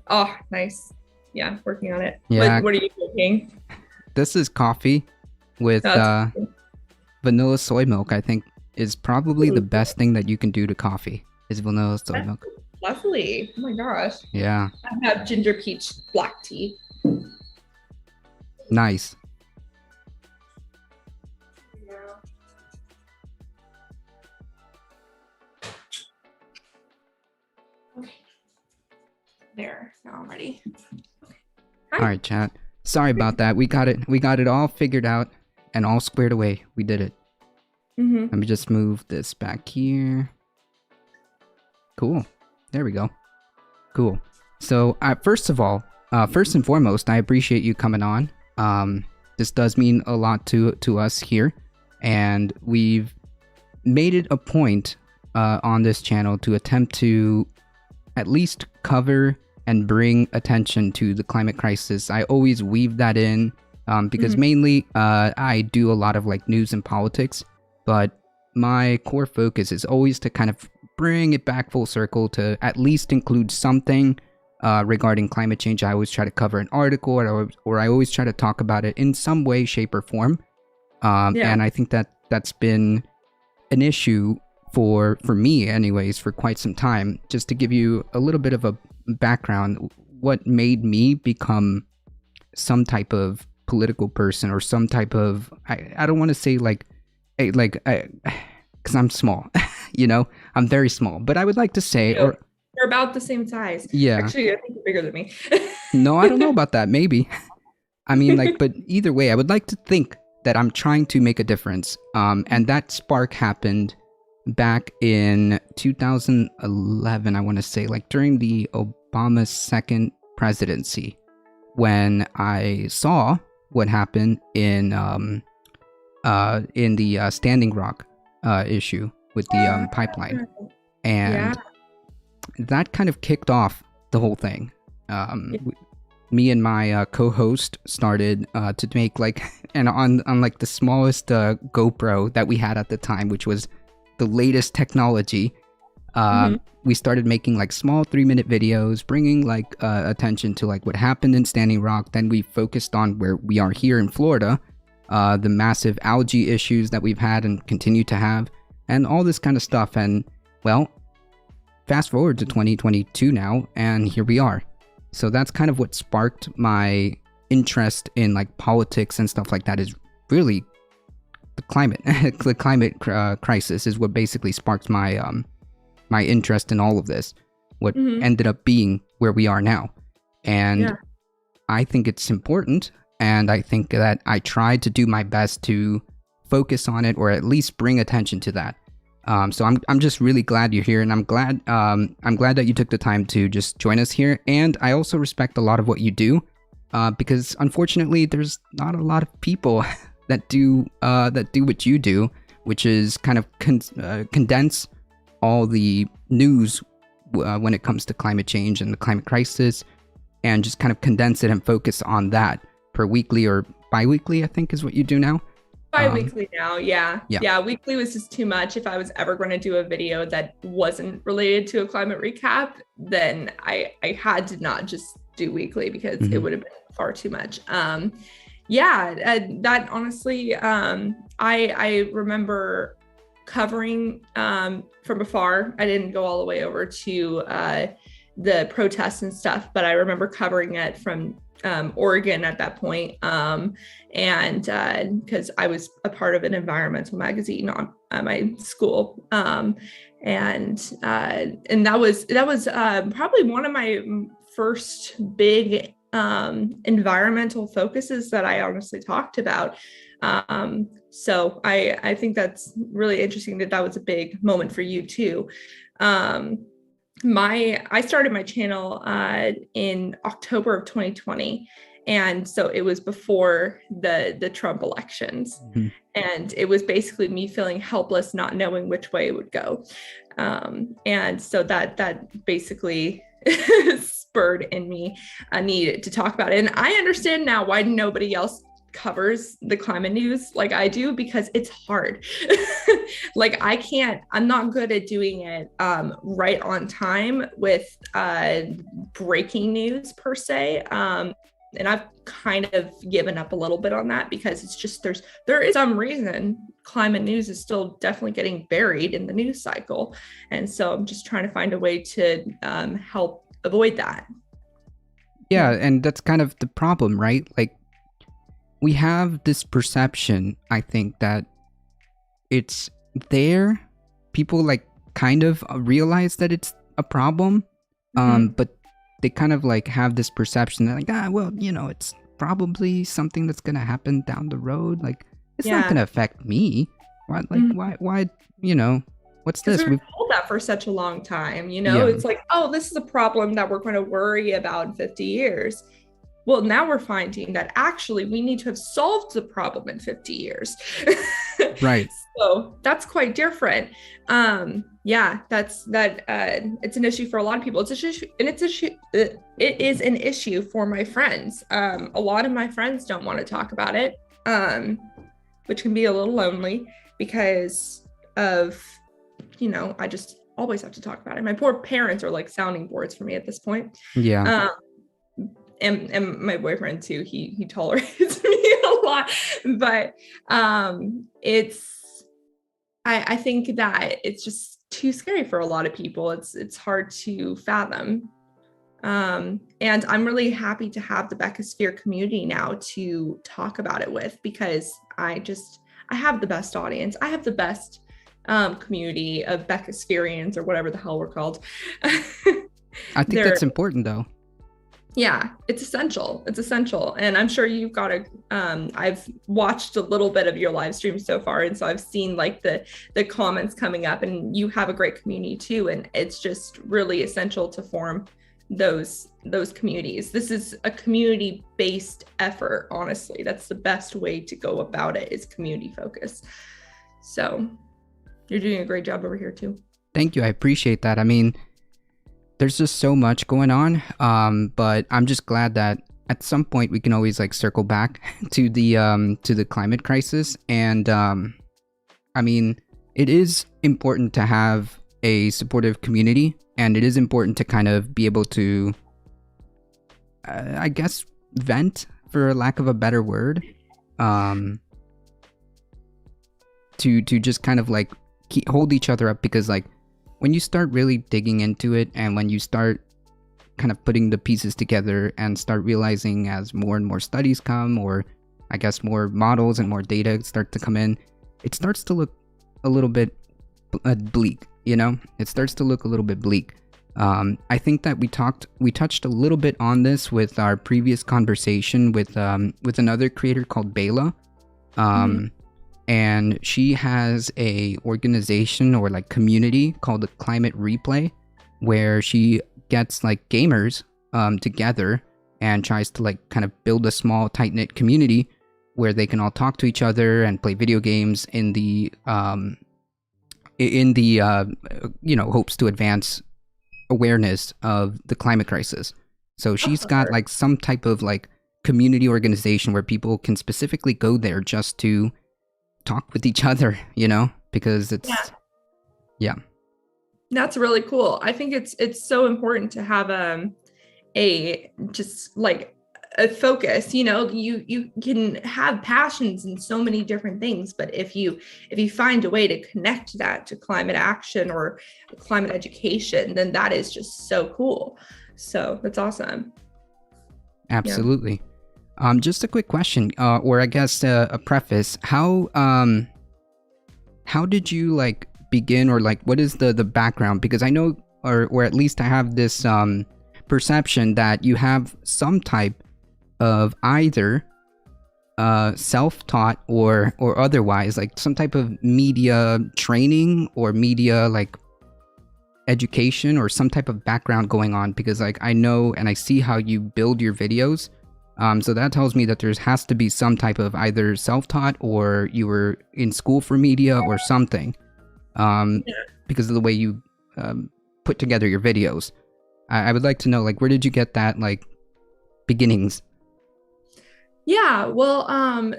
Oh, nice. Yeah, working on it. Yeah. What are you drinking? This is coffee with vanilla soy milk. I think is probably the best thing that you can do to coffee is vanilla soy milk. Lovely. Oh my gosh. Yeah. I have ginger peach black tea. Nice. Okay. There. Now I'm ready. All right, chat. Sorry about that. We got it all figured out and all squared away. We did it. Let me just move this back here. Cool. There we go. Cool. So, first and foremost, I appreciate you coming on. This does mean a lot to us here, and we've made it a point on this channel to attempt to at least cover and bring attention to the climate crisis. I always weave that in because mainly I do a lot of like news and politics, but my core focus is always to kind of bring it back full circle to at least include something regarding climate change. I always try to cover an article or I always try to talk about it in some way, shape, or form. And I think that's been an issue for me anyways for quite some time. Just to give you a little bit of a background, what made me become some type of political person or some type of I don't want to say because I'm small, I'm very small, but I would like to say you're about the same size. Yeah, actually I think you're bigger than me. No, I don't know about that. Maybe. I mean, but either way, I would like to think that I'm trying to make a difference. And that spark happened back in 2011, I want to say, like during the Obama's second presidency, when I saw what happened in the Standing Rock issue with the pipeline, and that kind of kicked off the whole thing. Me and my co-host started to make and on like the smallest GoPro that we had at the time, which was the latest technology. We started making like small 3-minute videos, bringing attention to what happened in Standing Rock. Then we focused on where we are here in Florida, the massive algae issues that we've had and continue to have, and all this kind of stuff. And well, fast forward to 2022 now, and here we are. So that's kind of what sparked my interest in politics and stuff like that, is really the climate. The climate crisis is what basically sparked my my interest in all of this, what ended up being where we are now. And I think it's important, and I think that I tried to do my best to focus on it, or at least bring attention to that. So I'm just really glad you're here, and I'm glad that you took the time to just join us here. And I also respect a lot of what you do, because unfortunately there's not a lot of people that do what you do, which is kind of condense all the news when it comes to climate change and the climate crisis, and just kind of condense it and focus on that per weekly or bi-weekly, I think is what you do now. Bi-weekly now, yeah. Weekly was just too much. If I was ever going to do a video that wasn't related to a climate recap, then I had to not just do weekly, because it would have been far too much. That honestly, I remember covering from afar. I didn't go all the way over to the protests and stuff, but I remember covering it from Oregon at that point, and because I was a part of an environmental magazine at my school, and that was probably one of my first big environmental focuses that I honestly talked about. So I think that's really interesting that was a big moment for you too. I started my channel in October of 2020, and so it was before the Trump elections, and it was basically me feeling helpless, not knowing which way it would go, and so that basically spurred in me a need to talk about it. And I understand now why nobody else covers the climate news like I do, because it's hard. Like I'm not good at doing it right on time with breaking news per se. And I've kind of given up a little bit on that, because it's just there is some reason climate news is still definitely getting buried in the news cycle. And so I'm just trying to find a way to help avoid that. Yeah, and that's kind of the problem, right? Like, we have this perception, I think, that it's there. People like kind of realize that it's a problem, but they kind of like have this perception that like, well, you know, it's probably something that's gonna happen down the road. Like, it's not gonna affect me. Why? Like, why? You know, what's this? We've told that for such a long time. You know, it's like, oh, this is a problem that we're going to worry about in 50 years. Well, now we're finding that actually we need to have solved the problem in 50 years. Right. So that's quite different. Yeah, it's an issue for a lot of people. It is an issue for my friends. A lot of my friends don't want to talk about it, which can be a little lonely because of, you know, I just always have to talk about it. My poor parents are like sounding boards for me at this point. Yeah. And my boyfriend too, he tolerates me a lot, but I think that it's just too scary for a lot of people. It's hard to fathom. And I'm really happy to have the Beckisphere community now to talk about it with, because I have the best audience. I have the best community of Beckisphereans, or whatever the hell we're called. I think that's important though. Yeah, it's essential. It's essential. And I'm sure you've got I've watched a little bit of your live stream so far. And so I've seen like the comments coming up, and you have a great community too. And it's just really essential to form those communities. This is a community-based effort, honestly. That's the best way to go about it, is community focus. So you're doing a great job over here too. Thank you. I appreciate that. I mean, there's just so much going on, but I'm just glad that at some point we can always like circle back to the climate crisis. And I mean, it is important to have a supportive community, and it is important to kind of be able to, I guess, vent, for lack of a better word, to just kind of like hold each other up, because like, when you start really digging into it, and when you start kind of putting the pieces together and start realizing as more and more studies come, or I guess more models and more data start to come in, it starts to look a little bit bleak, you know? It starts to look a little bit bleak. I think that we touched a little bit on this with our previous conversation with another creator called Bela. And she has a organization or like community called the Climate Replay, where she gets like gamers together and tries to like kind of build a small tight-knit community where they can all talk to each other and play video games in the you know, hopes to advance awareness of the climate crisis. So she's got like some type of like community organization where people can specifically go there just to talk with each other, you know, because it's that's really cool. I think it's so important to have a just like a focus. You know, you can have passions in so many different things, but if you find a way to connect that to climate action or climate education, then that is just so cool. So that's awesome. Absolutely. Yeah. Just a quick question, or I guess a preface. How did you like begin, or like what is the background? Because I know, or at least I have this perception that you have some type of either self-taught or otherwise, like some type of media training or media like education or some type of background going on. Because like I know and I see how you build your videos. So that tells me that there has to be some type of either self-taught or you were in school for media or something, because of the way you put together your videos. I would like to know, like, where did you get that, like, beginnings? Yeah, well,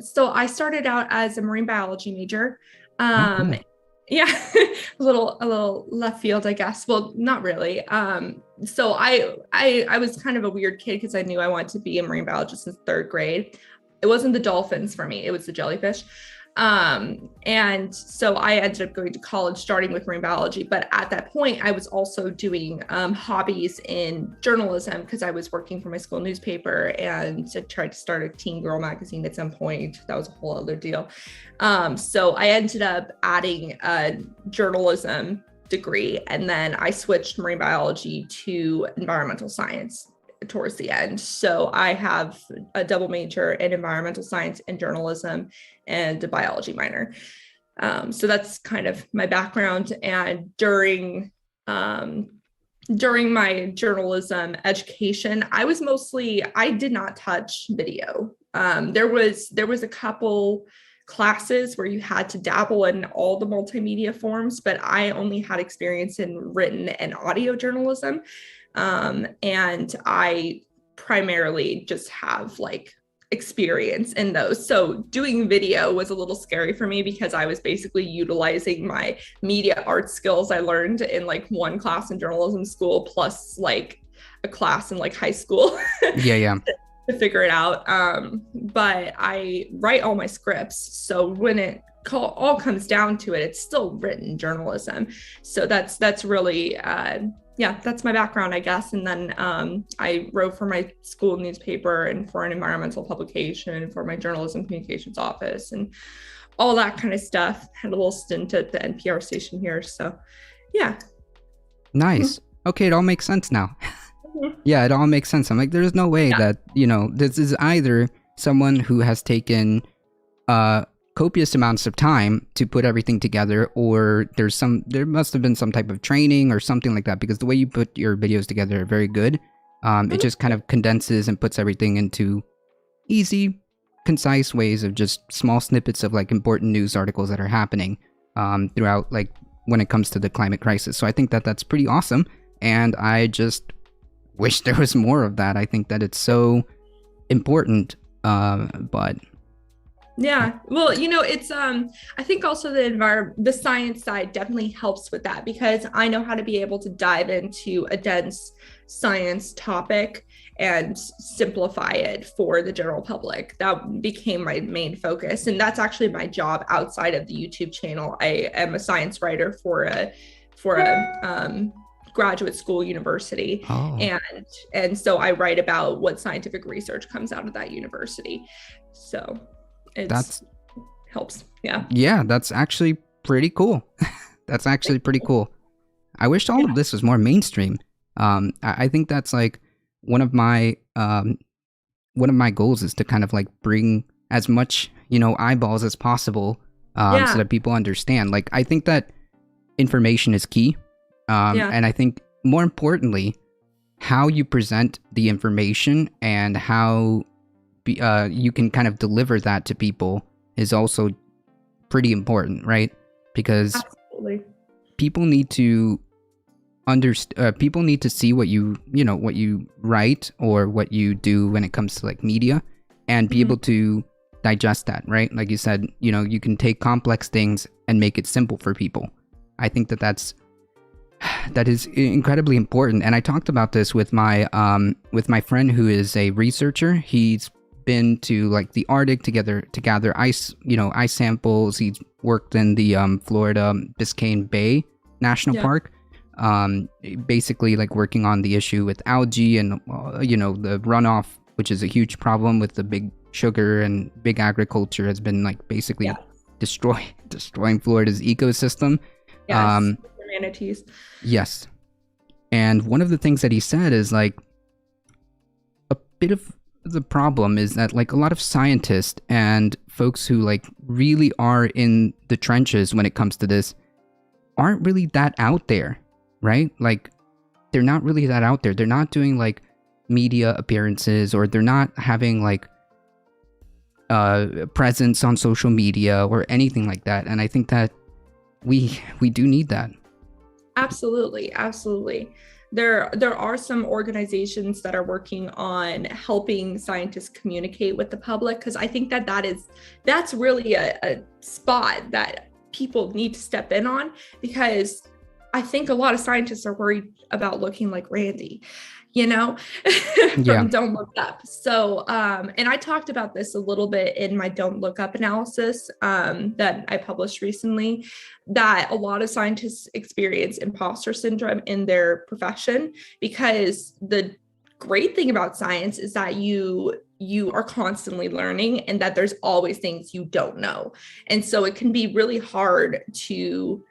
so I started out as a marine biology major. Oh, Um, cool. yeah, a little left field, I guess. Well, not really. So I was kind of a weird kid because I knew I wanted to be a marine biologist since third grade. It wasn't the dolphins for me; it was the jellyfish. And so I ended up going to college starting with marine biology. But at that point, I was also doing hobbies in journalism because I was working for my school newspaper and I tried to start a teen girl magazine at some point. That was a whole other deal. So I ended up adding a journalism degree, and then I switched marine biology to environmental science towards the end. So I have a double major in environmental science and journalism and a biology minor. So that's kind of my background. And during my journalism education, I did not touch video. There was a couple classes where you had to dabble in all the multimedia forms, but I only had experience in written and audio journalism. And I primarily just have like experience in those. So doing video was a little scary for me because I was basically utilizing my media arts skills I learned in like one class in journalism school plus like a class in like high school. Yeah. To figure it out. But I write all my scripts. So when it all comes down to it, it's still written journalism. So that's really, that's my background, I guess. And then I wrote for my school newspaper and for an environmental publication and for my journalism communications office and all that kind of stuff. Had a little stint at the NPR station here. So yeah. Nice. Okay, it all makes sense now. Yeah, it all makes sense. I'm like, there's no way that, this is either someone who has taken copious amounts of time to put everything together, or there must have been some type of training or something like that, because the way you put your videos together are very good. It just kind of condenses and puts everything into easy, concise ways of just small snippets of like important news articles that are happening throughout, like when it comes to the climate crisis. So I think that that's pretty awesome. And I just wish there was more of that. I think that it's so important, but yeah, well, it's I think also the science side definitely helps with that because I know how to be able to dive into a dense science topic and simplify it for the general public. That became my main focus, and that's actually my job outside of the YouTube channel. I am a science writer for a graduate school university. And so I write about what scientific research comes out of that university. So that helps. Yeah, that's actually pretty cool. That's actually pretty cool. I wish all of this was more mainstream. I think that's like one of my goals is to kind of like bring as much eyeballs as possible so that people understand. Like, I think that information is key. And I think more importantly, how you present the information and how you can kind of deliver that to people is also pretty important, right? Because absolutely, people need to people need to see what you write or what you do when it comes to like media, and be able to digest that, right? Like you said, you can take complex things and make it simple for people. I think that is incredibly important. And I talked about this with my friend who is a researcher. He's been to like the Arctic to gather ice samples. He's worked in the Florida Biscayne Bay National Park, basically like working on the issue with algae and the runoff, which is a huge problem with the big sugar, and big agriculture has been like basically destroying Florida's ecosystem. Manatees. Yes. And one of the things that he said is like a bit of the problem is that like a lot of scientists and folks who like really are in the trenches when it comes to this aren't really that out there, right? Like they're not really that out there. They're not doing like media appearances, or they're not having like presence on social media or anything like that. And I think that we do need that. Absolutely. there are some organizations that are working on helping scientists communicate with the public, because I think that's really a spot that people need to step in on, because I think a lot of scientists are worried about looking like Randy, Yeah. from Don't Look Up. So, and I talked about this a little bit in my Don't Look Up analysis that I published recently, that a lot of scientists experience imposter syndrome in their profession, because the great thing about science is that you are constantly learning, and that there's always things you don't know. And so it can be really hard to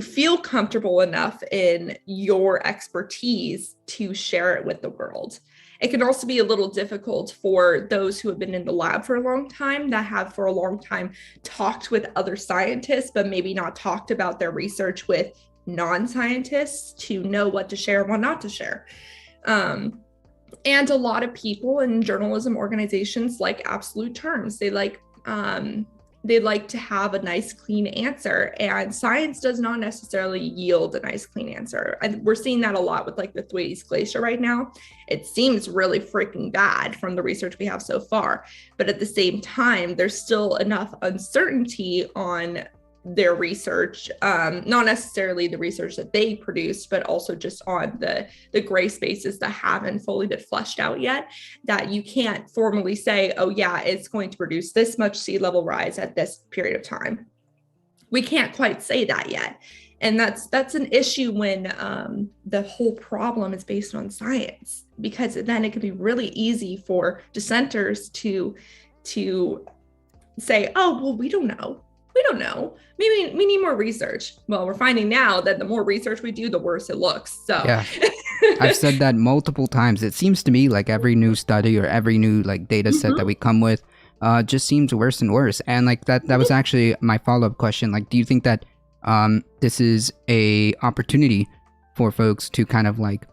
feel comfortable enough in your expertise to share it with the world. It can also be a little difficult for those who have been in the lab for a long time, that have for a long time talked with other scientists, but maybe not talked about their research with non-scientists, to know what to share and what not to share. And a lot of people in journalism organizations like absolute terms. They like to have a nice, clean answer, and science does not necessarily yield a nice, clean answer. And we're seeing that a lot with like the Thwaites Glacier right now. It seems really freaking bad from the research we have so far, but at the same time, there's still enough uncertainty on their research, not necessarily the research that they produced, but also just on the gray spaces that haven't fully been fleshed out yet, that you can't formally say, oh yeah, it's going to produce this much sea level rise at this period of time. We can't quite say that yet. And that's an issue when the whole problem is based on science, because then it can be really easy for dissenters to say, oh, well, we don't know. Maybe we need more research. Well, we're finding now that the more research we do, the worse it looks. So Yeah. I've said that multiple times. It seems to me like every new study or every new like data set that we come with just seems worse and worse. And like that was actually my follow-up question. Like, do you think that this is a opportunity for folks to kind of like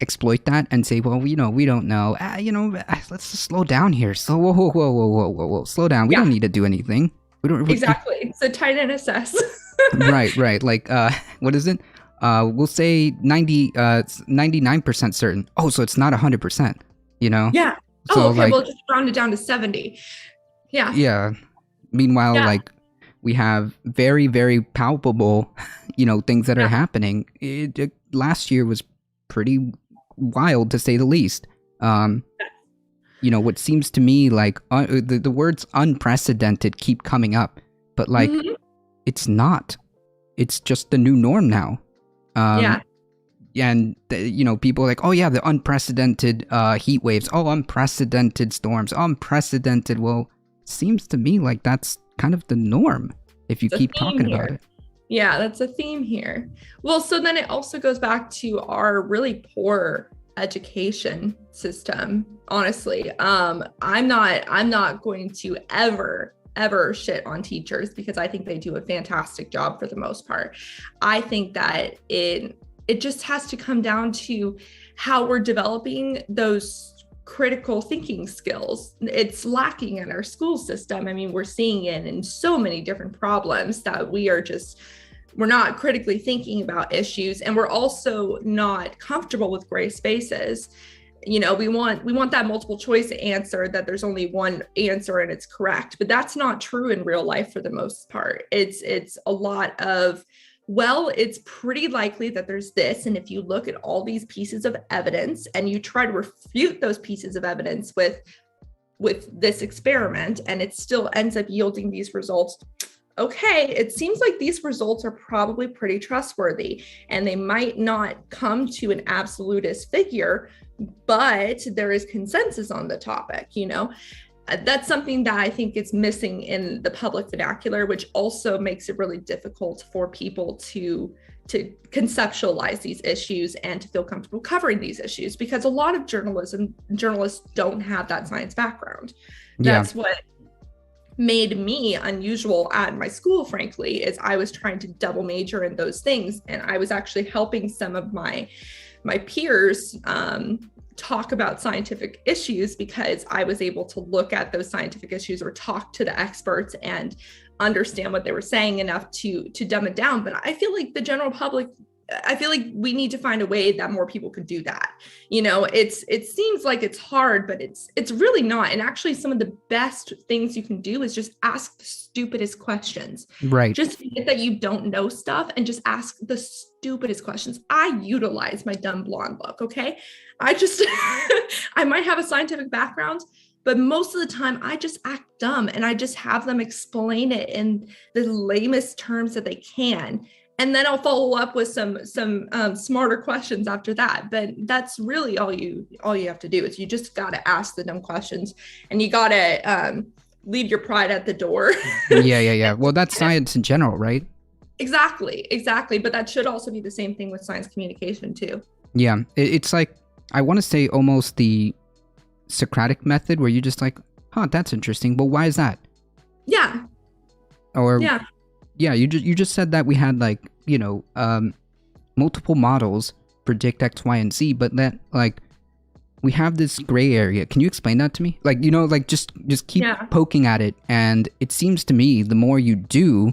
exploit that and say, well, we don't know. Let's just slow down here. So whoa, slow down. We don't need to do anything. Exactly. It's a tight and assess. Right. Like, what is it? We'll say 99% certain. Oh, so it's not 100%, Yeah. So, okay. like, We'll just round it down to 70. Yeah. Yeah. Meanwhile, like, we have very, very palpable, things that are happening. Last year was pretty wild, to say the least. What seems to me like the words unprecedented keep coming up, but like it's not. It's just the new norm now. And people are like, oh yeah, the unprecedented heat waves, oh, unprecedented storms, unprecedented. Well, seems to me like that's kind of the norm if you keep talking about it. Yeah, that's a theme here. Well, so then it also goes back to our really poor education system. Honestly, I'm not going to ever shit on teachers, because I think they do a fantastic job for the most part. I think that it just has to come down to how we're developing those critical thinking skills. It's lacking in our school system. I mean, we're seeing it in so many different problems that we're not critically thinking about issues, and we're also not comfortable with gray spaces. We want that multiple choice answer, that there's only one answer and it's correct, but that's not true in real life for the most part. It's a lot of, well, it's pretty likely that there's this, and if you look at all these pieces of evidence and you try to refute those pieces of evidence with this experiment, and it still ends up yielding these results, okay, it seems like these results are probably pretty trustworthy, and they might not come to an absolutist figure, but there is consensus on the topic. That's something that I think is missing in the public vernacular, which also makes it really difficult for people to conceptualize these issues and to feel comfortable covering these issues, because a lot of journalists don't have that science background. That's what made me unusual at my school, frankly, is I was trying to double major in those things, and I was actually helping some of my peers talk about scientific issues, because I was able to look at those scientific issues or talk to the experts and understand what they were saying enough to dumb it down. But I feel like the general public I feel like we need to find a way that more people could do that. It seems like it's hard, but it's really not. And actually, some of the best things you can do is just ask the stupidest questions. Right. Just forget that you don't know stuff and just ask the stupidest questions. I utilize my dumb blonde look. Okay. I might have a scientific background, but most of the time I just act dumb and I just have them explain it in the lamest terms that they can. And then I'll follow up with some smarter questions after that. But that's really all you have to do is you just got to ask the dumb questions, and you got to leave your pride at the door. Yeah. Well, that's science in general, right? Exactly. But that should also be the same thing with science communication too. Yeah, it's like, I want to say almost the Socratic method, where you just like, that's interesting, but why is that? Yeah. Or yeah, you just said that we had like, multiple models predict X, Y, and Z, but that like we have this gray area. Can you explain that to me? Like, just keep poking at it, and it seems to me the more you do,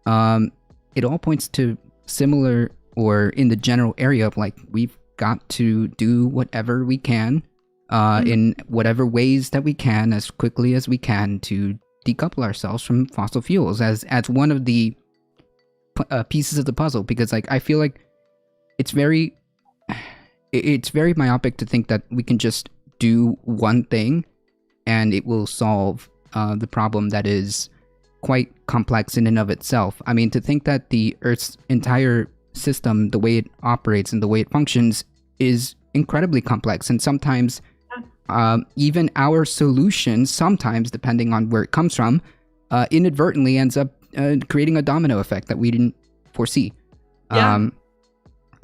it all points to similar, or in the general area of like, we've got to do whatever we can in whatever ways that we can, as quickly as we can, to decouple ourselves from fossil fuels as one of the pieces of the puzzle. Because like, I feel like it's very myopic to think that we can just do one thing and it will solve the problem that is quite complex in and of itself. I mean, to think that the Earth's entire system, the way it operates and the way it functions, is incredibly complex, and sometimes even our solution, sometimes depending on where it comes from, inadvertently ends up creating a domino effect that we didn't foresee.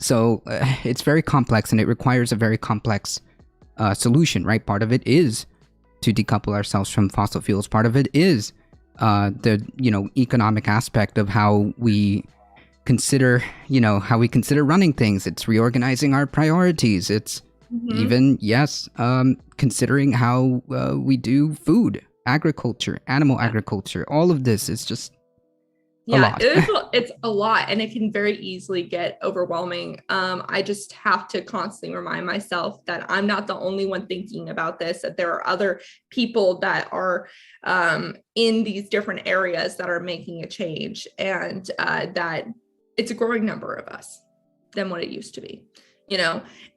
So it's very complex, and it requires a very complex solution, right? Part of it is to decouple ourselves from fossil fuels. Part of it is the economic aspect of how we consider running things. It's reorganizing our priorities. It's even, considering how we do food, agriculture, animal agriculture. All of this is just a lot. It's a lot, and it can very easily get overwhelming. I just have to constantly remind myself that I'm not the only one thinking about this, that there are other people that are in these different areas that are making a change, and that it's a growing number of us than what it used to be.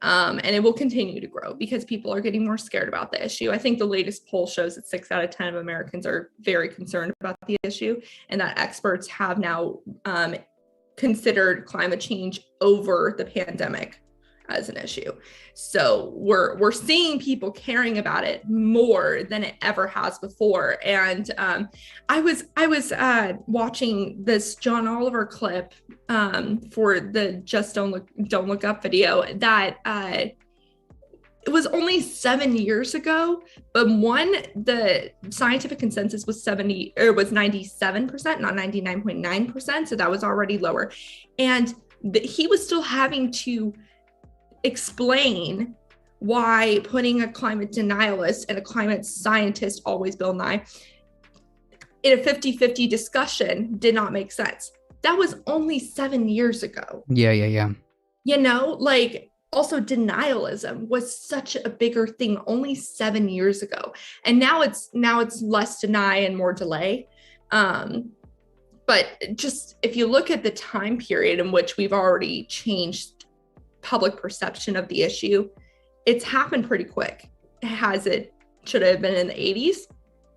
And it will continue to grow because people are getting more scared about the issue. I think the latest poll shows that 6 out of 10 of Americans are very concerned about the issue, and that experts have now considered climate change over the pandemic as an issue. So we're seeing people caring about it more than it ever has before. And I was watching this John Oliver clip for the Just Don't Look Up video that it was only 7 years ago, but the scientific consensus was 97%, not 99.9%. So that was already lower. And he was still having to explain why putting a climate denialist and a climate scientist, always Bill Nye, in a 50-50 discussion did not make sense. That was only 7 years ago. Yeah. Also denialism was such a bigger thing only 7 years ago. And now it's less deny and more delay. But just if you look at the time period in which we've already changed public perception of the issue, it's happened pretty quick. Should it have been in the 80s?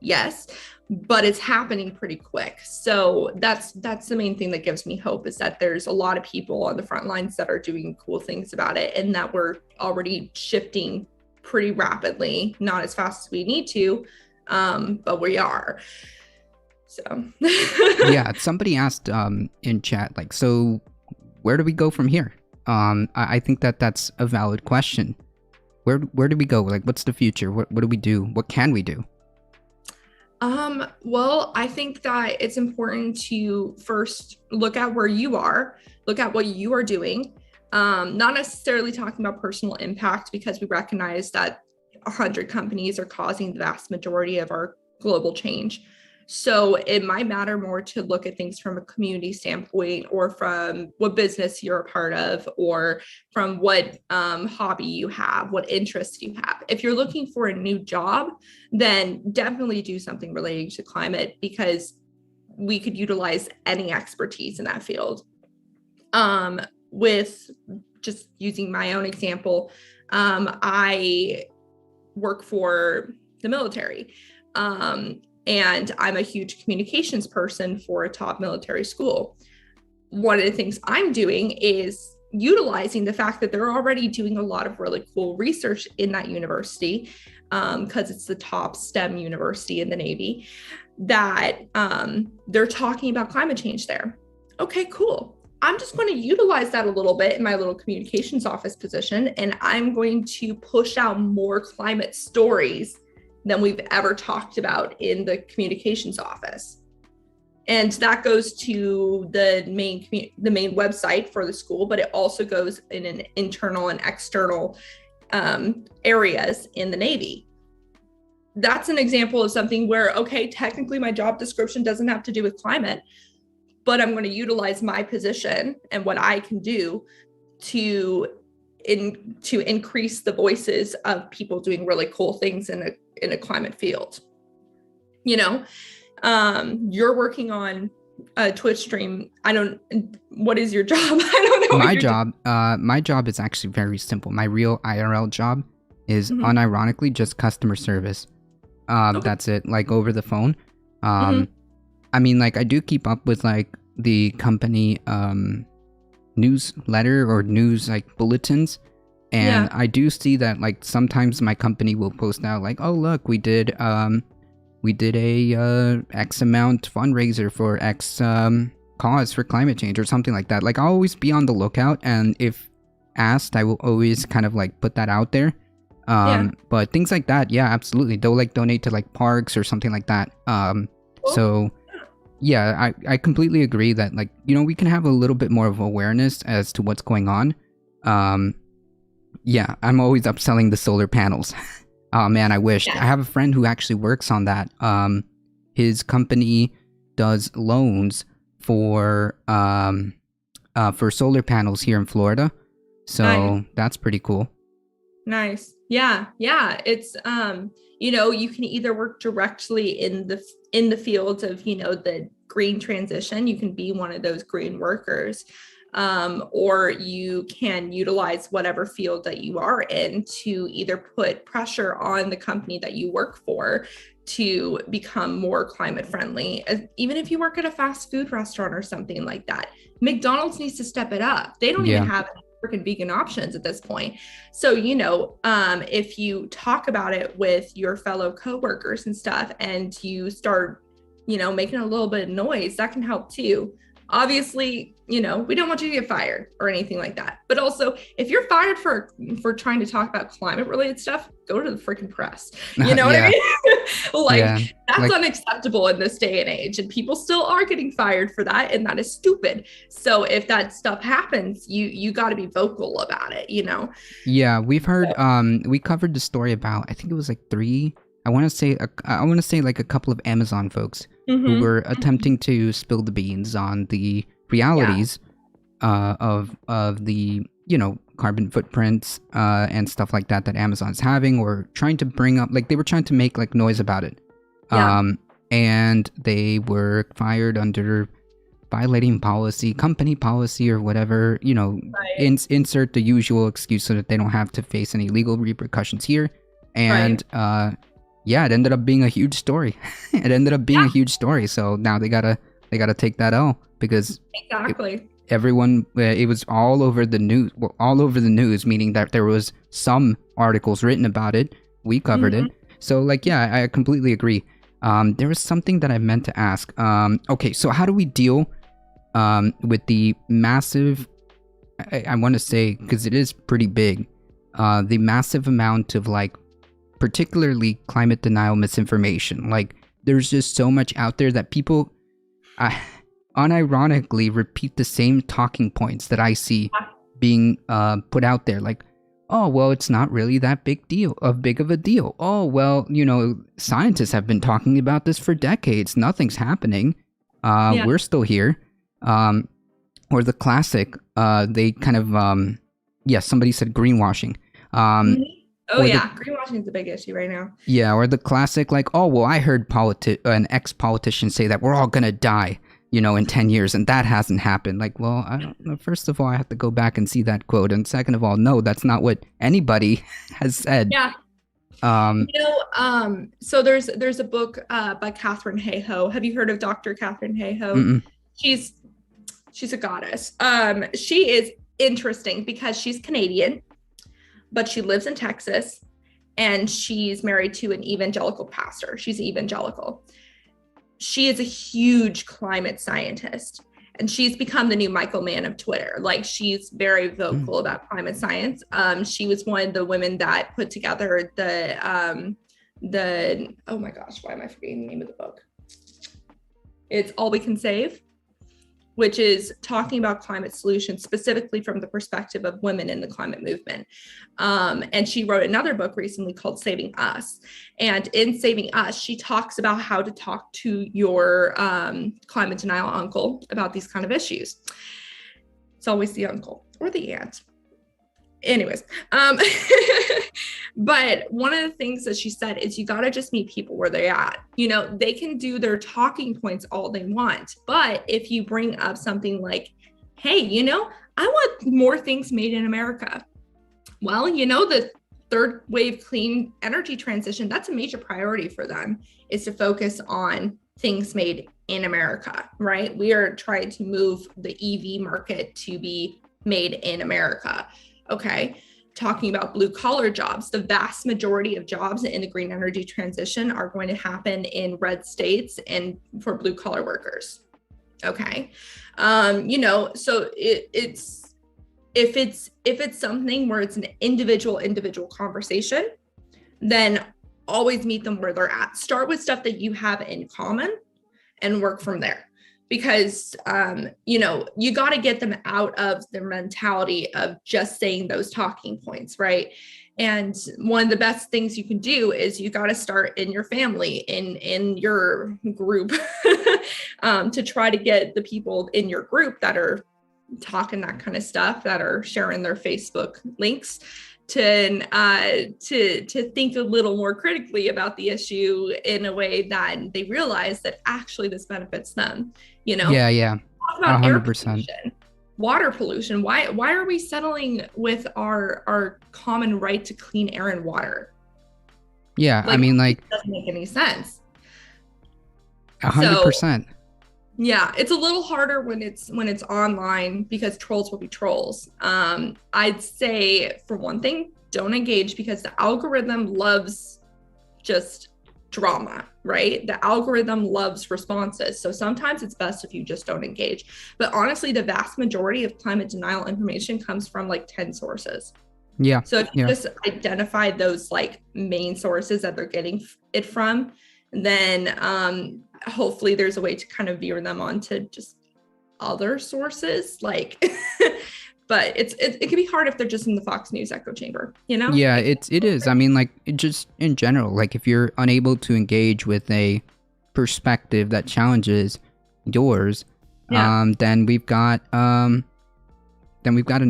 Yes, but it's happening pretty quick. So that's the main thing that gives me hope, is that there's a lot of people on the front lines that are doing cool things about it, and that we're already shifting pretty rapidly, not as fast as we need to, but we are. So yeah, somebody asked in chat, like, so where do we go from here? I think that's a valid question. Where do we go? Like, what's the future? What do we do? What can we do? Well, I think that it's important to first look at where you are, look at what you are doing. Not necessarily talking about personal impact, because we recognize that 100 companies are causing the vast majority of our global change. So it might matter more to look at things from a community standpoint, or from what business you're a part of, or from what hobby you have, what interests you have. If you're looking for a new job, then definitely do something relating to climate, because we could utilize any expertise in that field. With just using my own example, I work for the military. And I'm a huge communications person for a top military school. One of the things I'm doing is utilizing the fact that they're already doing a lot of really cool research in that university, because it's the top STEM university in the Navy, that they're talking about climate change there. Okay, cool. I'm just going to utilize that a little bit in my little communications office position, and I'm going to push out more climate stories than we've ever talked about in the communications office. And that goes to the main website for the school, but it also goes in an internal and external areas in the Navy. That's an example of something where, okay, technically my job description doesn't have to do with climate, but I'm going to utilize my position and what I can do to increase the voices of people doing really cool things in a climate field. You're working on a Twitch stream. What is your job? I don't know. My job is actually very simple. My real IRL job is unironically just customer service. Okay. That's it, like over the phone. I mean, like, I do keep up with like the company newsletter or news like bulletins, and I do see that like sometimes my company will post out like, oh look, we did a X amount fundraiser for X cause for climate change or something like that. Like, I'll always be on the lookout, and if asked, I will always kind of like put that out there. But things like that, yeah, absolutely, they'll like donate to like parks or something like that. So yeah, I completely agree that, like, we can have a little bit more of awareness as to what's going on. Yeah, I'm always upselling the solar panels. Oh man, I wish. I have a friend who actually works on that. His company does loans for solar panels here in Florida. So that's pretty cool. Nice. Yeah. It's you can either work directly in the fields of the green transition. You can be one of those green workers, or you can utilize whatever field that you are in to either put pressure on the company that you work for to become more climate friendly. Even if you work at a fast food restaurant or something like that, McDonald's needs to step it up. They don't even have freaking vegan options at this point. So, if you talk about it with your fellow coworkers and stuff, and you start, making a little bit of noise, that can help too. Obviously, we don't want you to get fired or anything like that. But also, if you're fired for trying to talk about climate related stuff, go to the freaking press. You know what I mean? That's unacceptable in this day and age. And people still are getting fired for that. And that is stupid. So if that stuff happens, you got to be vocal about it, Yeah, we've heard, we covered the story about, I think it was like I want to say like a couple of Amazon folks who were attempting to spill the beans on the realities of the carbon footprints and stuff like that Amazon's having, or trying to bring up, like, they were trying to make like noise about it. And they were fired under violating company policy or whatever, insert the usual excuse so that they don't have to face any legal repercussions here. And it ended up being a huge story. A huge story. So now they gotta take that L, because everyone, it was all over the news, meaning that there was some articles written about it. We covered it. So like, I completely agree. There was something that I meant to ask. Okay, so how do we deal with the massive, I want to say, because it is pretty big, the massive amount of like, particularly climate denial misinformation. Like, there's just so much out there that people unironically repeat the same talking points that I see being put out there. Like, oh, well, it's not really that big of a deal. Oh, well, scientists have been talking about this for decades. Nothing's happening. Yeah. We're still here. Or the classic, they kind of, yes, somebody said greenwashing. Mhm. Oh, or yeah. Greenwashing is a big issue right now. Yeah, or the classic, like, oh, well, I heard an ex-politician say that we're all going to die, in 10 years, and that hasn't happened. Like, well, I don't know. First of all, I have to go back and see that quote. And second of all, no, that's not what anybody has said. Yeah. So there's a book by Katherine Hayhoe. Have you heard of Dr. Katherine Hayhoe? Mm-mm. She's a goddess. She is interesting because she's Canadian, but she lives in Texas, and she's married to an evangelical pastor. She's evangelical. She is a huge climate scientist, and she's become the new Michael Mann of Twitter. Like, she's very vocal about climate science. She was one of the women that put together the oh my gosh, why am I forgetting the name of the book? It's All We Can Save, which is talking about climate solutions specifically from the perspective of women in the climate movement. And she wrote another book recently called Saving Us. And in Saving Us, she talks about how to talk to your climate denial uncle about these kind of issues. It's always the uncle or the aunt. Anyways, but one of the things that she said is you got to just meet people where they're at. They can do their talking points all they want, but if you bring up something like, hey, I want more things made in America. Well, the third wave clean energy transition, that's a major priority for them, is to focus on things made in America, right? We are trying to move the EV market to be made in America. Okay, talking about blue collar jobs, the vast majority of jobs in the green energy transition are going to happen in red states and for blue collar workers. Okay, so it's if it's something where it's an individual conversation, then always meet them where they're at. Start with stuff that you have in common and work from there. Because, you got to get them out of their mentality of just saying those talking points, right? And one of the best things you can do is you got to start in your family, in your group, to try to get the people in your group that are talking that kind of stuff, that are sharing their Facebook links, to think a little more critically about the issue in a way that they realize that actually this benefits them. Yeah. Talk about 100%. air pollution, water pollution. Why are we settling with our common right to clean air and water? Yeah, it doesn't make any sense. 100%. Yeah, it's a little harder when it's online because trolls will be trolls. I'd say, for one thing, don't engage, because the algorithm loves just drama, right? The algorithm loves responses. So sometimes it's best if you just don't engage. But honestly, the vast majority of climate denial information comes from like 10 sources. Yeah. So if you just identify those like main sources that they're getting it from, then hopefully there's a way to kind of veer them onto just other sources, like but it can be hard if they're just in the Fox News echo chamber, Yeah, it is. Just in general, like, if you're unable to engage with a perspective that challenges yours, then we've got an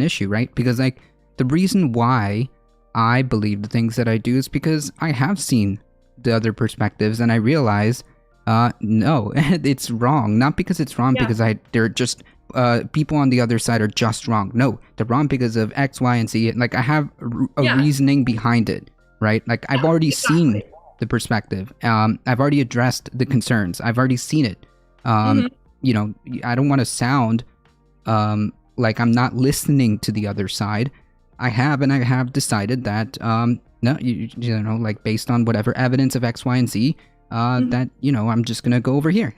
issue, right? Because, like, the reason why I believe the things that I do is because I have seen the other perspectives, and I realize no, it's wrong. Not because it's wrong because they're just people on the other side are just wrong. No, they're wrong because of X, Y, and Z. Like, I have a reasoning behind it, right? Like, I've already seen the perspective. I've already addressed the concerns. I've already seen it. I don't want to sound like I'm not listening to the other side. I have decided that no, like, based on whatever evidence of X, Y, and Z, that, I'm just gonna go over here.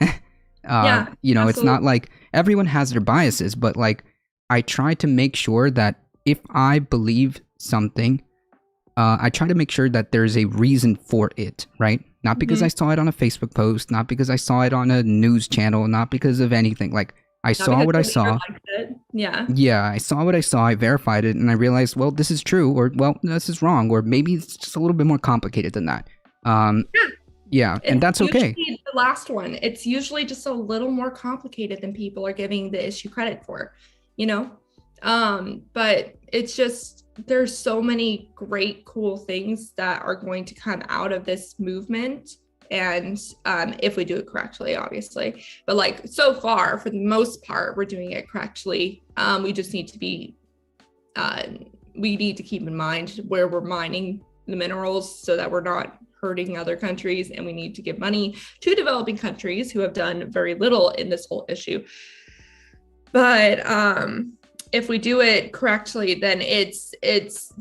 Absolutely. It's not like everyone has their biases, but, like, I try to make sure that if I believe something, I try to make sure that there's a reason for it, right? Not because I saw it on a Facebook post, not because I saw it on a news channel, not because of anything. Like, I Not saw because what the I leader saw. liked it. Yeah. Yeah, I saw what I saw. I verified it, and I realized, well, this is true, or well, this is wrong, or maybe it's just a little bit more complicated than that. Yeah. Yeah, and It's that's okay. usually the last one. It's usually just a little more complicated than people are giving the issue credit for, you know? But it's just, there's so many great, cool things that are going to come out of this movement. And if we do it correctly, obviously, but like so far, for the most part, we're doing it correctly. We just need to be, we need to keep in mind where we're mining the minerals so that we're not hurting other countries, and we need to give money to developing countries who have done very little in this whole issue. But if we do it correctly, then it's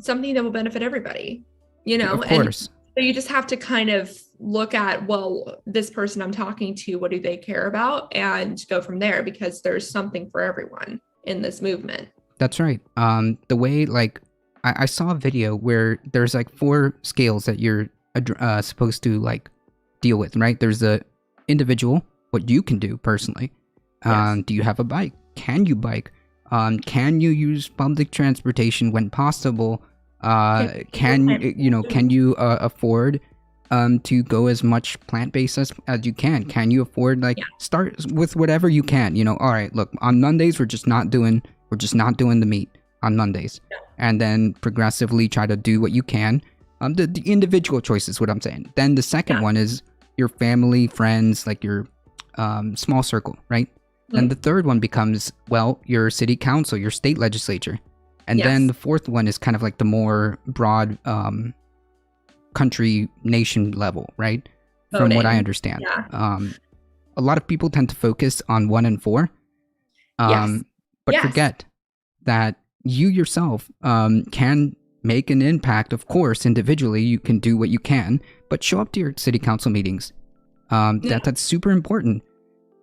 something that will benefit everybody, you know. Of course. And so you just have to kind of look at, well, this person I'm talking to, what do they care about, and go from there, because there's something for everyone in this movement. That's right. The way, like, I saw a video where there's like 4 scales that you're supposed to like deal with, right? There's the individual, what you can do personally. Yes. Do you have a bike? Can you bike? Can you use public transportation when possible? Can you afford to go as much plant-based as you can? Can you afford, like, start with whatever you can, you know? All right, look, on Mondays we're just not doing the meat on Mondays. And then progressively try to do what you can. The individual choice is what I'm saying. Then the second one is your family, friends, like your small circle, right? Then the third one becomes, well, your city council, your state legislature. And then the fourth one is kind of like the more broad country, nation level, right? Voting. From what I understand. A lot of people tend to focus on 1 and 4. But forget that you yourself can make an impact. Of course, individually, you can do what you can, but show up to your city council meetings. That's super important.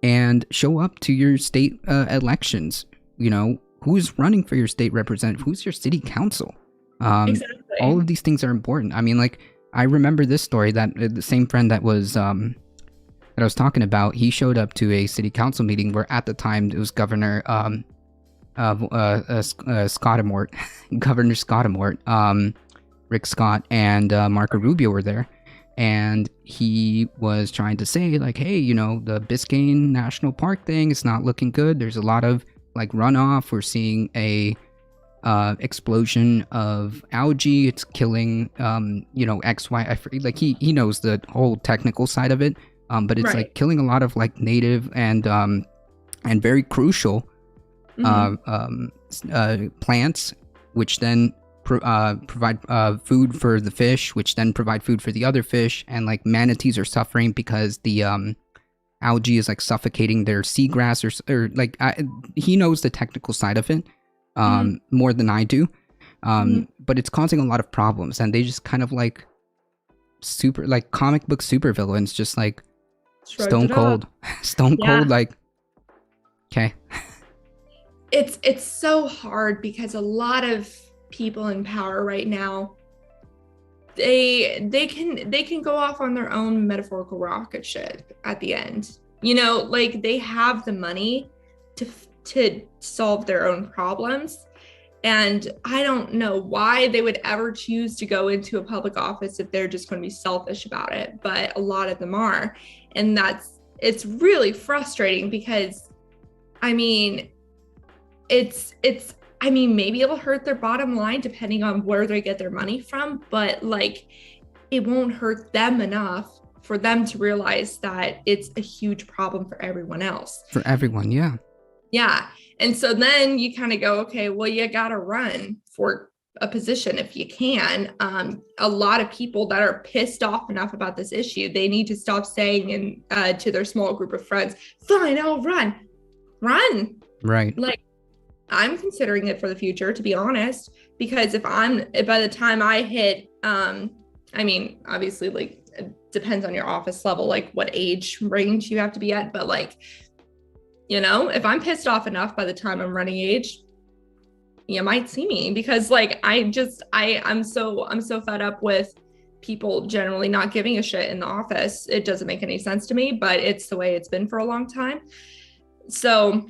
And show up to your state elections. You know, who's running for your state representative? Who's your city council? Exactly. All of these things are important. I mean, like, I remember this story that the same friend that was that I was talking about, he showed up to a city council meeting where at the time it was Governor Scottamort, Governor Scottamort, Rick Scott, and Marco Rubio were there. And he was trying to say, like, hey, you know, the Biscayne National Park thing is not looking good. There's a lot of, like, runoff. We're seeing a explosion of algae. It's killing, XY. Like, he knows the whole technical side of it. But it's like killing a lot of, like, native and very crucial plants, which then provide food for the fish, which then provide food for the other fish. And, like, manatees are suffering because the algae is, like, suffocating their seagrass, or like, he knows the technical side of it more than I do. But it's causing a lot of problems, and they just kind of, like, super, like, comic book supervillains, just like stone cold, like, okay. It's so hard because a lot of people in power right now, they can go off on their own metaphorical rocket ship at the end. You know, like, they have the money to solve their own problems. And I don't know why they would ever choose to go into a public office if they're just going to be selfish about it. But a lot of them are. And it's really frustrating because, I mean, maybe it'll hurt their bottom line depending on where they get their money from, but, like, it won't hurt them enough for them to realize that it's a huge problem for everyone else. For everyone, yeah. Yeah. And so then you kind of go, okay, well, you got to run for a position if you can. A lot of people that are pissed off enough about this issue, they need to stop saying to their small group of friends, fine, I'll run. Right. Like, I'm considering it for the future, to be honest, because if by the time I hit, obviously, like, it depends on your office level, like what age range you have to be at. But, like, you know, if I'm pissed off enough by the time I'm running age, you might see me, because, like, I'm so fed up with people generally not giving a shit in the office. It doesn't make any sense to me, but it's the way it's been for a long time. So,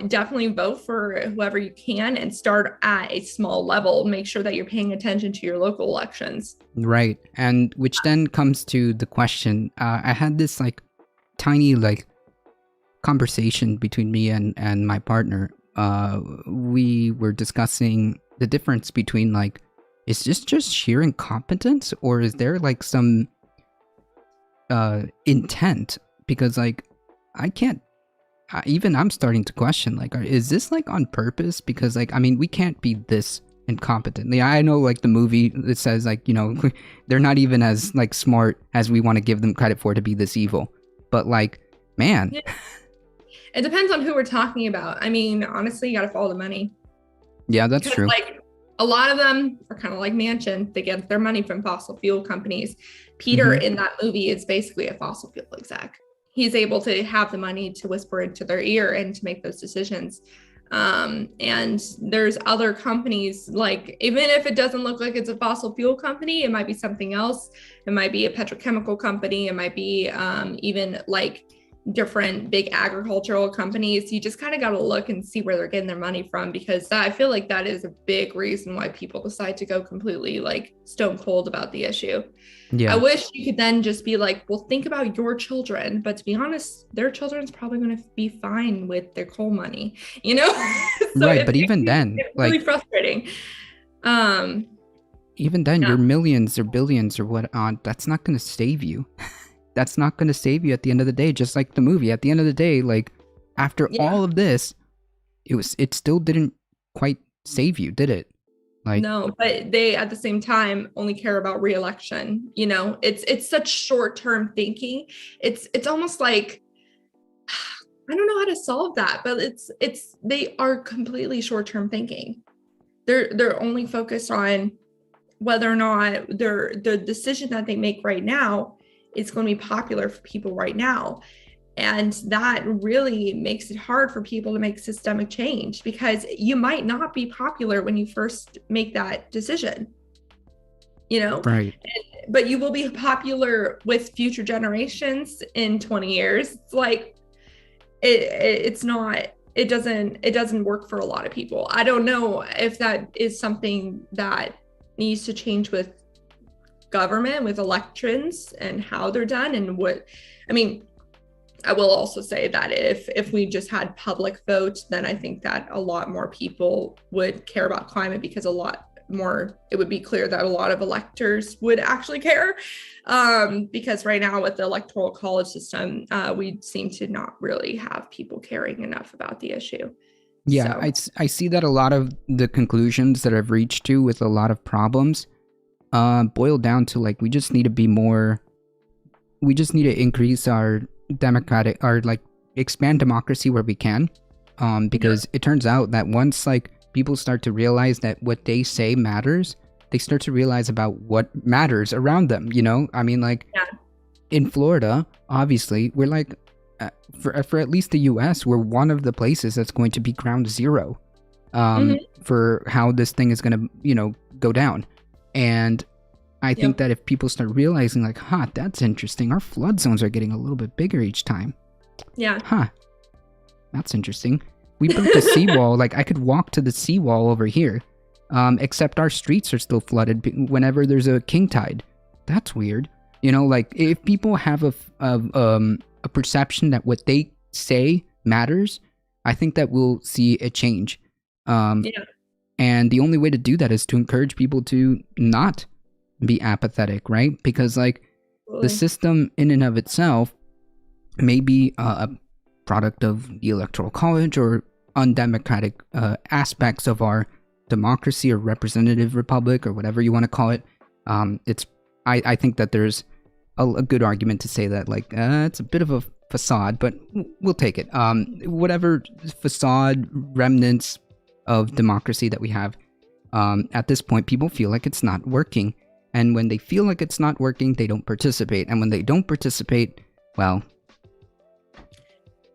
definitely vote for whoever you can and start at a small level. Make sure that you're paying attention to your local elections. Right. And which then comes to the question. I had this like tiny like conversation between me and my partner. We were discussing the difference between like, is this just sheer incompetence or is there like some intent? Because like I can't even I'm starting to question like is this like on purpose? Because like I mean we can't be this incompetent. Yeah, I know like the movie it says like they're not even as like smart as we want to give them credit for to be this evil, but like man, Yeah. It depends on who we're talking about. I mean, honestly, you got to follow the money. Yeah, that's true. Like a lot of them are kind of like Manchin. They get their money from fossil fuel companies. Peter in that movie is basically a fossil fuel exec. He's able to have the money to whisper into their ear and to make those decisions. And there's other companies, like even if it doesn't look like it's a fossil fuel company, it might be something else. It might be a petrochemical company. It might be even like different big agricultural companies. You just kind of got to look and see where they're getting their money from, because I feel like that is a big reason why people decide to go completely like stone cold about the issue. Yeah. I wish you could then just be like, well, think about your children. But to be honest, their children's probably going to be fine with their coal money, So right. But even then, it's really frustrating. Even then, your millions or billions or whatnot, that's not going to save you. That's not going to save you at the end of the day. Just like the movie, at the end of the day, like after all of this, it still didn't quite save you, did it? Like no, but they at the same time only care about re-election. It's such short-term thinking. It's almost like I don't know how to solve that, but they are completely short-term thinking. They're only focused on whether or not the decision that they make right now is going to be popular for people right now. And that really makes it hard for people to make systemic change, because you might not be popular when you first make that decision, right. But you will be popular with future generations in 20 years. It's like, it doesn't work for a lot of people. I don't know if that is something that needs to change with government, with elections and how they're done. And I will also say that if we just had public vote, then I think that a lot more people would care about climate, because it would be clear that a lot of electors would actually care. Because right now with the electoral college system, we seem to not really have people caring enough about the issue. Yeah, so. I see that a lot of the conclusions that I've reached to with a lot of problems boil down to like we just need to increase our expand democracy where we can, because it turns out that once like people start to realize that what they say matters, they start to realize about what matters around them. I mean, like in Florida, obviously we're like for at least the US, we're one of the places that's going to be ground zero for how this thing is going to go down. And I think that if people start realizing like, that's interesting. Our flood zones are getting a little bit bigger each time. Yeah. That's interesting. We built a seawall. Like I could walk to the seawall over here, except our streets are still flooded whenever there's a king tide. That's weird. Like if people have a perception that what they say matters, I think that we'll see a change. And the only way to do that is to encourage people to not be apathetic, right? Because like the system in and of itself may be a product of the electoral college or undemocratic aspects of our democracy or representative republic or whatever you want to call it. I think that there's a good argument to say that like it's a bit of a facade, but we'll take it. Whatever facade remnants of democracy that we have, at this point people feel like it's not working, and when they feel like it's not working, they don't participate, and when they don't participate, well,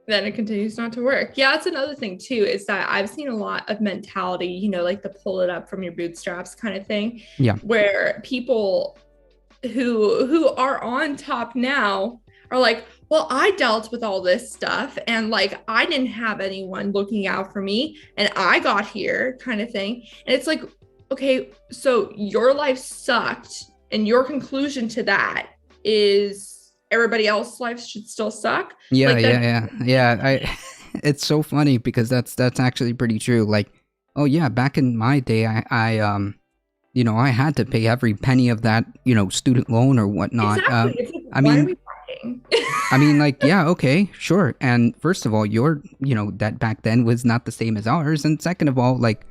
then it continues not to work. Yeah, that's another thing too, is that I've seen a lot of mentality, like the pull it up from your bootstraps kind of thing. Yeah, where people who are on top now are like, well, I dealt with all this stuff and like I didn't have anyone looking out for me and I got here kind of thing. And it's like, okay, so your life sucked and your conclusion to that is everybody else's life should still suck. Yeah, like yeah. It's so funny because that's actually pretty true. Like, oh yeah, back in my day, you know, I had to pay every penny of that, you know, student loan or whatnot. Exactly. It's like, I why mean, are we talking? I mean, like, yeah, okay, sure. And first of all, you know, that back then was not the same as ours. And second of all, like,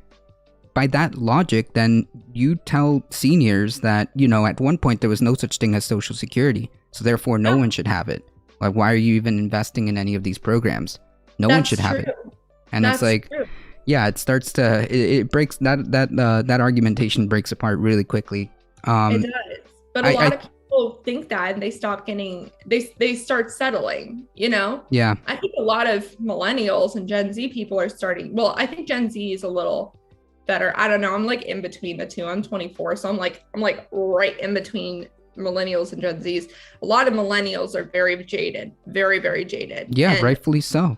by that logic, then you tell seniors that, you know, at one point there was no such thing as Social Security. So therefore, no one should have it. Like, why are you even investing in any of these programs? No one should have it. And it's like, yeah, it starts to, it breaks, that argumentation breaks apart really quickly. It does. But a lot of people think that and they stop getting, they start settling, you know? Yeah. I think a lot of millennials and Gen Z people are starting, well, I think Gen Z is a little better. I don't know. I'm like in between the two. I'm 24. So I'm like right in between millennials and Gen Zs. A lot of millennials are very jaded, very, very jaded. Yeah, and rightfully so.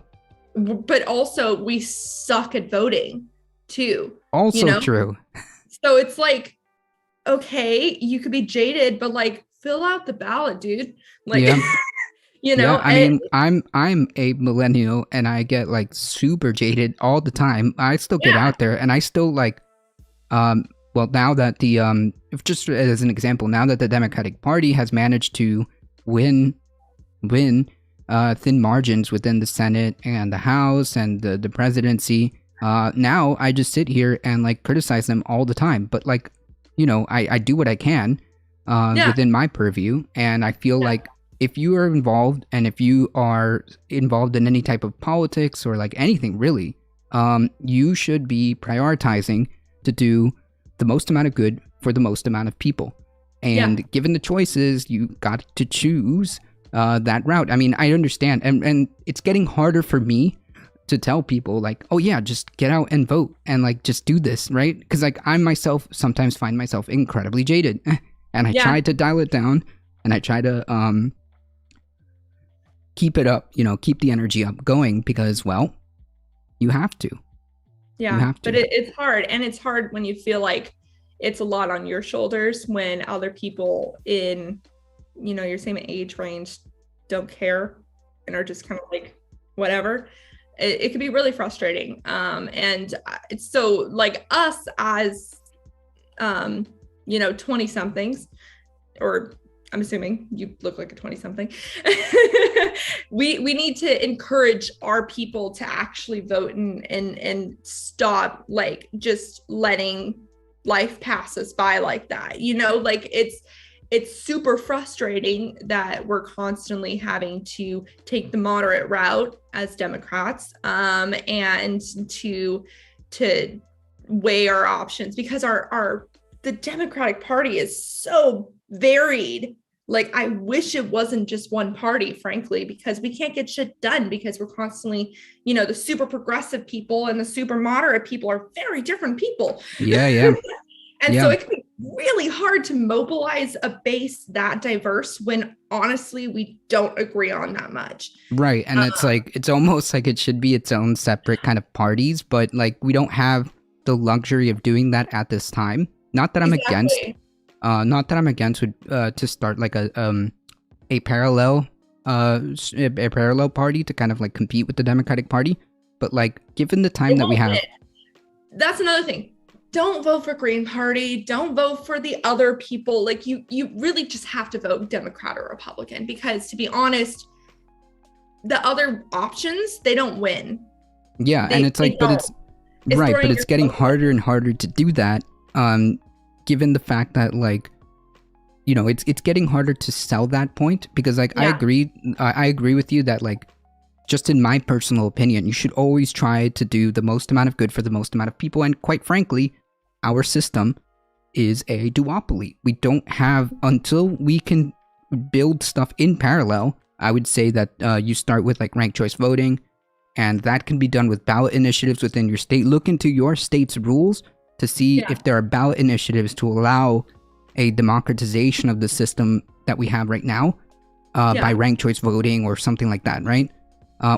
But also we suck at voting too. Also, you know? true. So it's like, okay, you could be jaded, but like fill out the ballot, dude. Like, yeah. You know, yeah, I mean, I'm a millennial and I get like super jaded all the time. I still get out there and I still like, well, now that the, just as an example, now that the Democratic Party has managed to win thin margins within the Senate and the House and the presidency, now I just sit here and like criticize them all the time. But like, you know, I do what I can within my purview. And I feel like if you are involved and if you are involved in any type of politics or like anything really, you should be prioritizing to do the most amount of good for the most amount of people. And given the choices, you got to choose that route. I mean, I understand. And it's getting harder for me to tell people like, oh yeah, just get out and vote and like, just do this, right? Because like I myself sometimes find myself incredibly jaded and I try to dial it down and I try to keep it up, you know, keep the energy up going because, well, you have to. Yeah, have to. But it's hard. And it's hard when you feel like it's a lot on your shoulders when other people in, you know, your same age range don't care and are just kind of like, whatever. It can be really frustrating. And it's so like us as, you know, 20 somethings, or I'm assuming you look like a 20 something. we need to encourage our people to actually vote and stop like just letting life pass us by like that. You know, like it's super frustrating that we're constantly having to take the moderate route as Democrats, and to weigh our options because the Democratic Party is so varied. Like, I wish it wasn't just one party, frankly, because we can't get shit done because we're constantly, you know, the super progressive people and the super moderate people are very different people. Yeah. And so it can be really hard to mobilize a base that diverse when honestly, we don't agree on that much. Right. And it's like, it's almost like it should be its own separate kind of parties, but like, we don't have the luxury of doing that at this time. Not that I'm against to start like a parallel party to kind of like compete with the Democratic Party, but like given the time that we have, that's another thing. Don't vote for Green Party. Don't vote for the other people. Like you really just have to vote Democrat or Republican because to be honest, the other options, they don't win. Yeah, and it's like, but it's getting harder and harder to do that. Given the fact that like, you know, it's getting harder to sell that point because like I agree with you that like, just in my personal opinion, you should always try to do the most amount of good for the most amount of people. And quite frankly, our system is a duopoly. We don't have, until we can build stuff in parallel, I would say that you start with like ranked choice voting, and that can be done with ballot initiatives within your state. Look into your state's rules to see if there are ballot initiatives to allow a democratization of the system that we have right now. by ranked choice voting or something like that, right?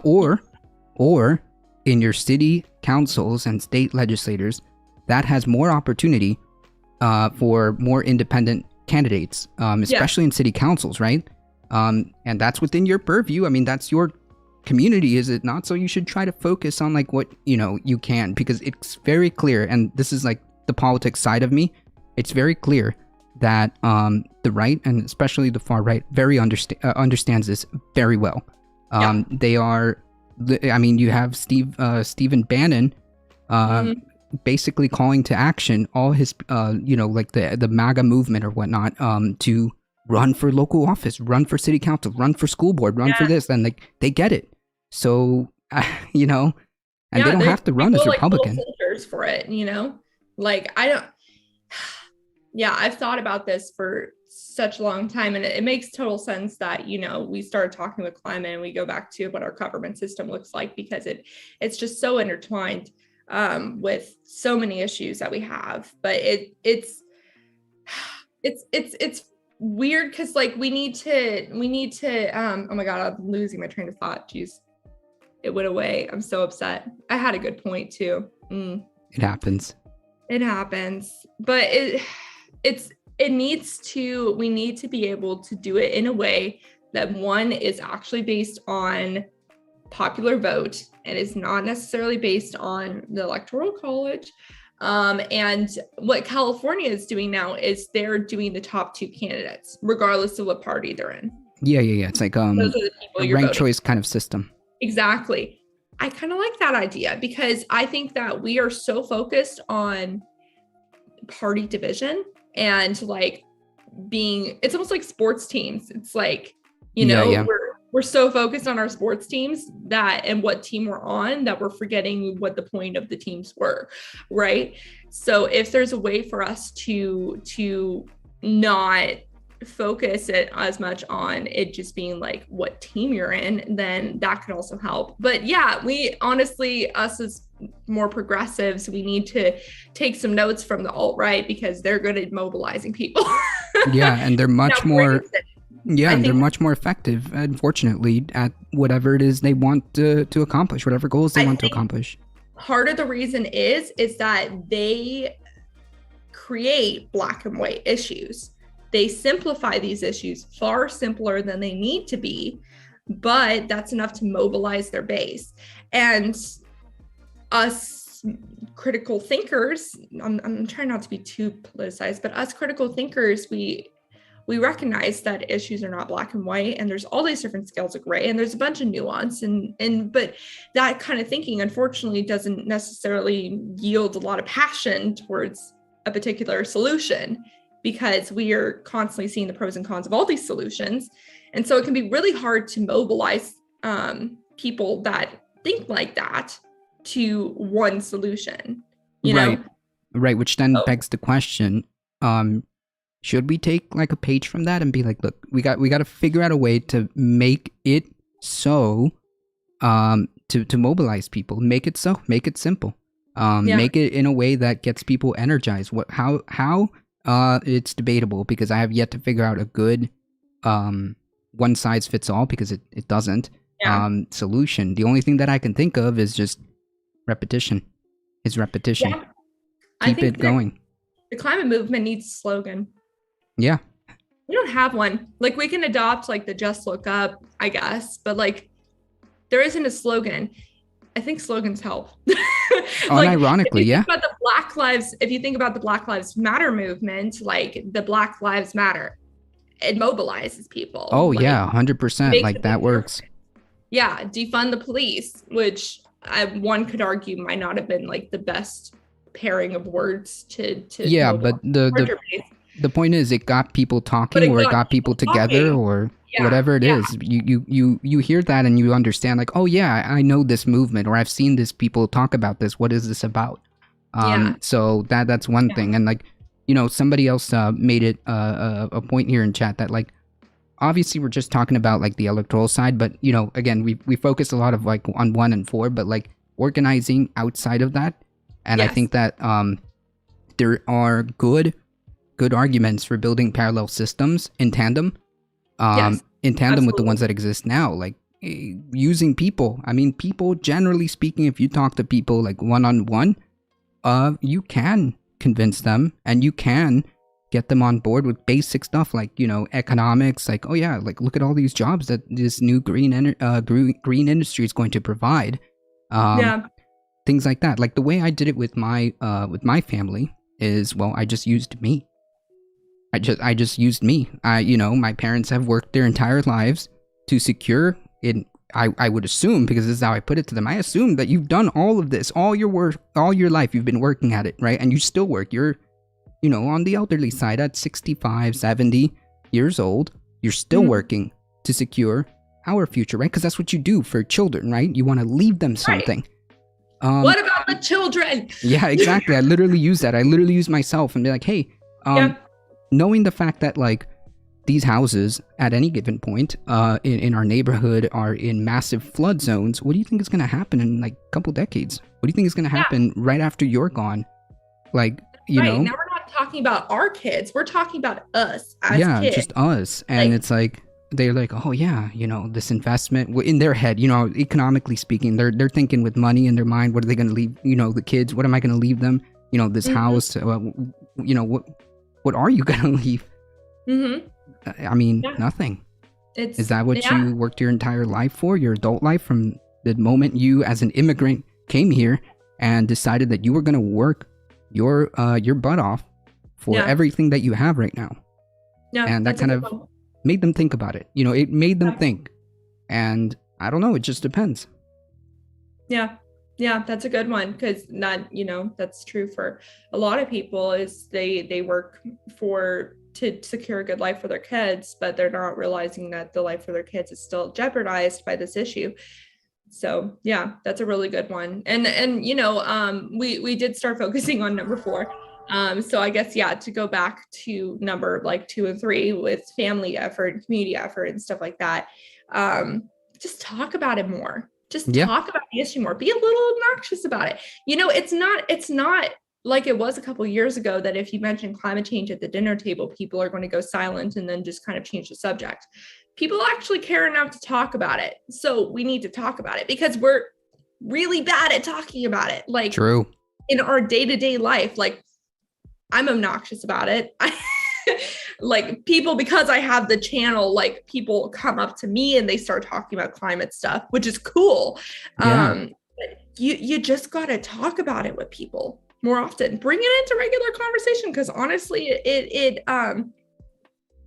Or in your city councils and state legislators, that has more opportunity for more independent candidates, especially in city councils, right? And that's within your purview. I mean, that's your community, is it not? So you should try to focus on like what, you can, because it's very clear, and this is like the politics side of me, it's very clear that the right, and especially the far right, understands this very well. They are, you have Stephen Bannon basically calling to action all his, like the MAGA movement or whatnot, to run for local office, run for city council, run for school board, run for this, and like they get it. So, and they don't have to run as Republican. Like filters for it, like I don't. Yeah, I've thought about this for such a long time, and it makes total sense that, we started talking with climate and we go back to what our government system looks like, because it's just so intertwined with so many issues that we have. But it's weird because like we need to oh my God, I'm losing my train of thought. Jeez, it went away. I'm so upset. I had a good point too. It happens, but we need to be able to do it in a way that, one, is actually based on popular vote and is not necessarily based on the Electoral College. And what California is doing now is they're doing the top 2 candidates, regardless of what party they're in. Yeah. It's like those are the people a ranked choice kind of system. Exactly. I kind of like that idea, because I think that we are so focused on party division and like it's almost like sports teams. It's like, we're so focused on our sports teams and what team we're on that we're forgetting what the point of the teams were, right? So if there's a way for us to not focus it as much on it just being like what team you're in, then that could also help. But yeah, we honestly, us as more progressives, we need to take some notes from the alt-right, because they're good at mobilizing people. Yeah, and they're much more they're much more effective, unfortunately, at whatever it is they want to accomplish, whatever goals they want to accomplish. Part of the reason is that they create black and white issues. They simplify these issues far simpler than they need to be, but that's enough to mobilize their base. And us critical thinkers, I'm trying not to be too politicized, but us critical thinkers, we recognize that issues are not black and white, and there's all these different scales of gray, and there's a bunch of nuance, but that kind of thinking, unfortunately, doesn't necessarily yield a lot of passion towards a particular solution, because we are constantly seeing the pros and cons of all these solutions. And so it can be really hard to mobilize people that think like that to one solution, you know? Right, which then begs the question, should we take like a page from that and be like, look, we got to figure out a way to make it so to mobilize people, make it simple, make it in a way that gets people energized. How it's debatable, because I have yet to figure out a good one size fits all, because it doesn't solution. The only thing that I can think of is just repetition. Keep it going. The climate movement needs a slogan. Yeah. We don't have one. Like, we can adopt like the Just Look Up, I guess, but like there isn't a slogan. I think slogans help. Unironically, yeah. If you think about the Black Lives Matter movement, like the Black Lives Matter, it mobilizes people. Oh, like, yeah, 100%. Like that works. Yeah, defund the police, which one could argue might not have been like the best pairing of words to yeah, but the point is, it got people talking, or it got people together, or whatever it is. You hear that and you understand, like, oh yeah, I know this movement, or I've seen this people talk about this. What is this about? So that's one thing. And like, somebody else made it a point here in chat that like, obviously we're just talking about like the electoral side, but again, we focus a lot of like on 1 and 4, but like organizing outside of that. And I think that there are good arguments for building parallel systems in tandem, in tandem with the Absolutely. ones that exist now, like using people. I mean, people generally speaking, if you talk to people like one-on-one, you can convince them and you can get them on board with basic stuff like, you know, economics, like, oh yeah, like look at all these jobs that this new green industry is going to provide. Yeah. Things like that. Like the way I did it with my family is, well, I just used me. I just used me. You know, my parents have worked their entire lives to secure it. I would assume, because this is how I put it to them, I assume that you've done all of this, all your work, all your life, you've been working at it, right? And you still work. You're, you know, on the elderly side at 65, 70 years old, you're still working to secure our future, right? Because that's what you do for children, right? You want to leave them something. Right. What about the children? Yeah, exactly. I literally use that. I literally use myself and be like, hey, knowing the fact that like these houses at any given point in our neighborhood are in massive flood zones, what do you think is going to happen in like a couple decades? What do you think is going to happen right after you're gone? Like, you know? Now we're not talking about our kids. We're talking about us as kids. Just us. And it's like, they're like, oh yeah, you know, this investment in their head, you know, economically speaking, they're thinking with money in their mind. What are they going to leave, you know, the kids? What am I going to leave them? You know, this house, you know, what are you going to leave? I mean, nothing. Is that what you worked your entire life for, your adult life, from the moment you as an immigrant came here and decided that you were going to work your butt off for everything that you have right now? And that kind of made them think about it. You know, it made them think. And I don't know, it just depends. Yeah, that's a good one, because not, you know, that's true for a lot of people, is they work to secure a good life for their kids, but they're not realizing that the life for their kids is still jeopardized by this issue. So yeah, that's a really good one. And you know, we did start focusing on number 4. So I guess, to go back to number like 2 and 3 with family effort and community effort and stuff like that. Just talk about it more. Just talk about the issue more. Be a little obnoxious about it. You know, it's not like it was a couple of years ago that if you mention climate change at the dinner table, people are going to go silent and then just kind of change the subject. People actually care enough to talk about it. So we need to talk about it, because we're really bad at talking about it. Like, true. In our day-to-day life, like, I'm obnoxious about it. Like, people, because I have the channel, like, people come up to me and they start talking about climate stuff, which is cool. But you just got to talk about it with people more often. Bring it into regular conversation, because honestly,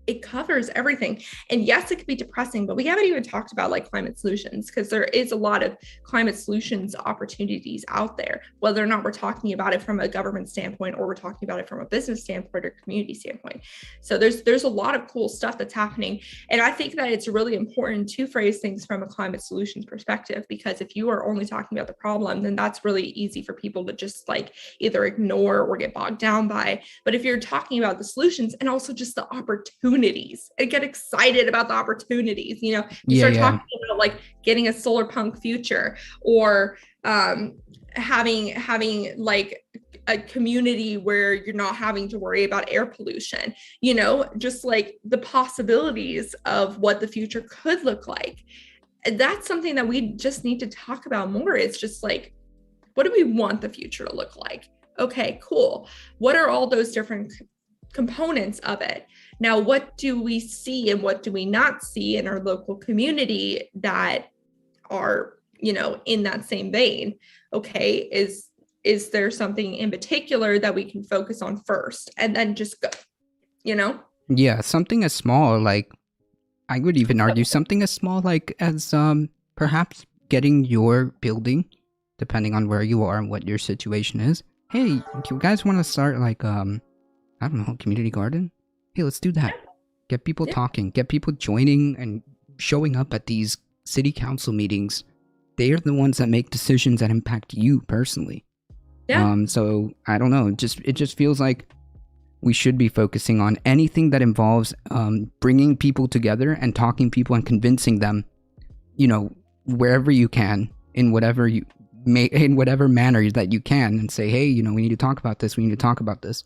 it covers everything. And yes, it could be depressing, but we haven't even talked about like climate solutions, because there is a lot of climate solutions opportunities out there, whether or not we're talking about it from a government standpoint or we're talking about it from a business standpoint or community standpoint. So there's a lot of cool stuff that's happening. And I think that it's really important to phrase things from a climate solutions perspective, because if you are only talking about the problem, then that's really easy for people to just like either ignore or get bogged down by. But if you're talking about the solutions and also just the opportunities, and get excited about the opportunities, you know, you start talking about like getting a solar punk future, or having like a community where you're not having to worry about air pollution, you know, just like the possibilities of what the future could look like. That's something that we just need to talk about more. It's just like, what do we want the future to look like? Okay, cool. What are all those different components of it? Now, what do we see and what do we not see in our local community that are, you know, in that same vein? Okay, is there something in particular that we can focus on first and then just go, you know? Yeah, something as small, like, I would even argue something as small like as perhaps getting your building, depending on where you are and what your situation is. Hey, do you guys want to start like I don't know, community garden? Hey, let's do that. Get people talking, get people joining and showing up at these city council meetings. They are the ones that make decisions that impact you personally. So I don't know, it just feels like we should be focusing on anything that involves bringing people together and talking people and convincing them, you know, wherever you can, in whatever manner that you can, and say, hey, you know, we need to talk about this. We need to talk about this.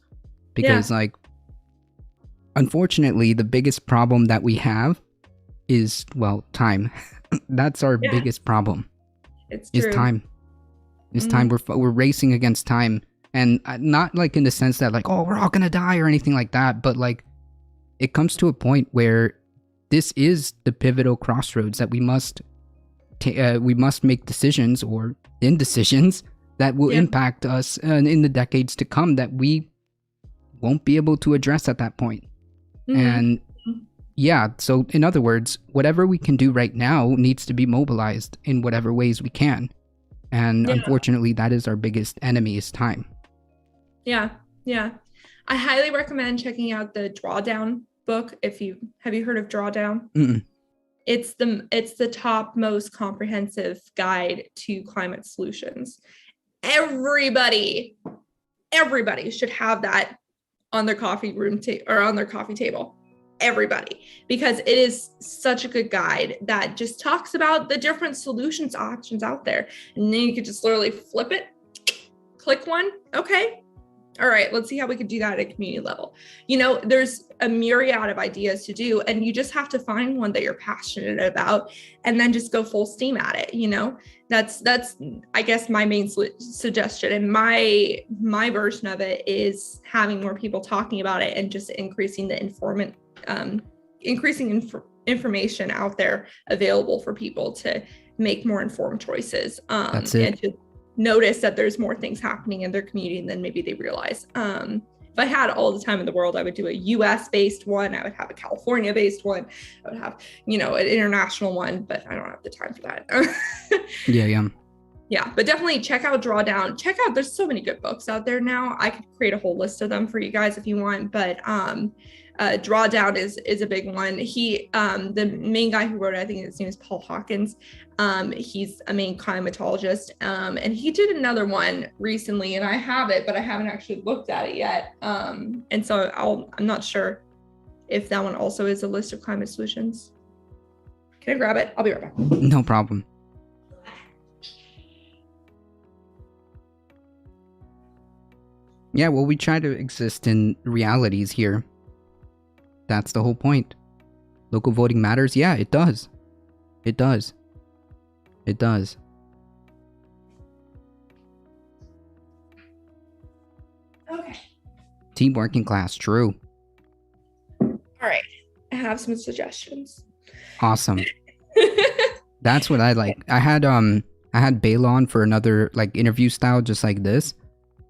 Because like, unfortunately, the biggest problem that we have is, well, time. That's our Yeah. biggest problem. It's Is true. time. Is time. We're racing against time, and not like in the sense that like, oh, we're all gonna die or anything like that, but like it comes to a point where this is the pivotal crossroads that we must make decisions or indecisions that will impact us in the decades to come that we won't be able to address at that point. And yeah, so in other words, whatever we can do right now needs to be mobilized in whatever ways we can. And unfortunately, that is our biggest enemy, is time. Yeah. I highly recommend checking out the Drawdown book. Have you heard of Drawdown? Mm-mm. It's the top most comprehensive guide to climate solutions. Everybody should have that on their coffee or on their coffee table. Everybody, because it is such a good guide that just talks about the different solutions options out there. And then you could just literally flip it, click one. Okay. All right, let's see how we could do that at a community level. There's a myriad of ideas to do, and you just have to find one that you're passionate about and then just go full steam at it. That's I guess my main suggestion, and my version of it is having more people talking about it and just increasing the information out there available for people to make more informed choices. That's it. And to notice that there's more things happening in their community than maybe they realize. If I had all the time in the world, I would do a US based one. I would have a California based one. I would have, an international one, but I don't have the time for that. Yeah, but definitely check out Drawdown. There's so many good books out there now. I could create a whole list of them for you guys if you want, but Drawdown is a big one. He, the main guy who wrote it, I think his name is Paul Hawkins. He's a main climatologist, and he did another one recently, and I have it, but I haven't actually looked at it yet. And so I'm not sure if that one also is a list of climate solutions. Can I grab it? I'll be right back. No problem. Yeah, well, we try to exist in realities here. That's the whole point. Local voting matters? Yeah, it does. It does. It does. Okay. Teamwork in class, true. All right. I have some suggestions. Awesome. That's what I like. I had Bayla on for another interview style just like this.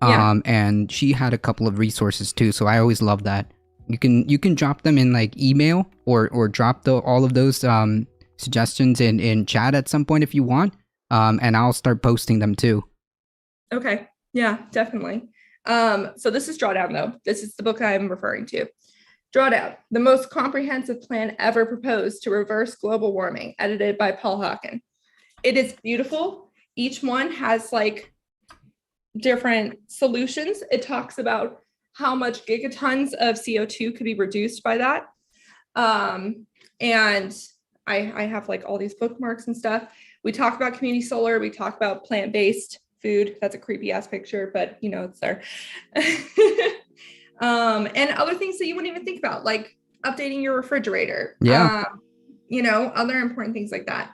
And she had a couple of resources too, so I always love that. You can drop them in email or drop all of those suggestions in chat at some point if you want, and I'll start posting them too. Okay, yeah, definitely. So this is Drawdown though. This is the book I'm referring to. Drawdown, the most comprehensive plan ever proposed to reverse global warming, edited by Paul Hawkins. It is beautiful. Each one has different solutions. It talks about how much gigatons of CO2 could be reduced by that. And I have all these bookmarks and stuff. We talk about community solar. We talk about plant-based food. That's a creepy ass picture, but it's there. And other things that you wouldn't even think about, like updating your refrigerator. Yeah. Other important things like that.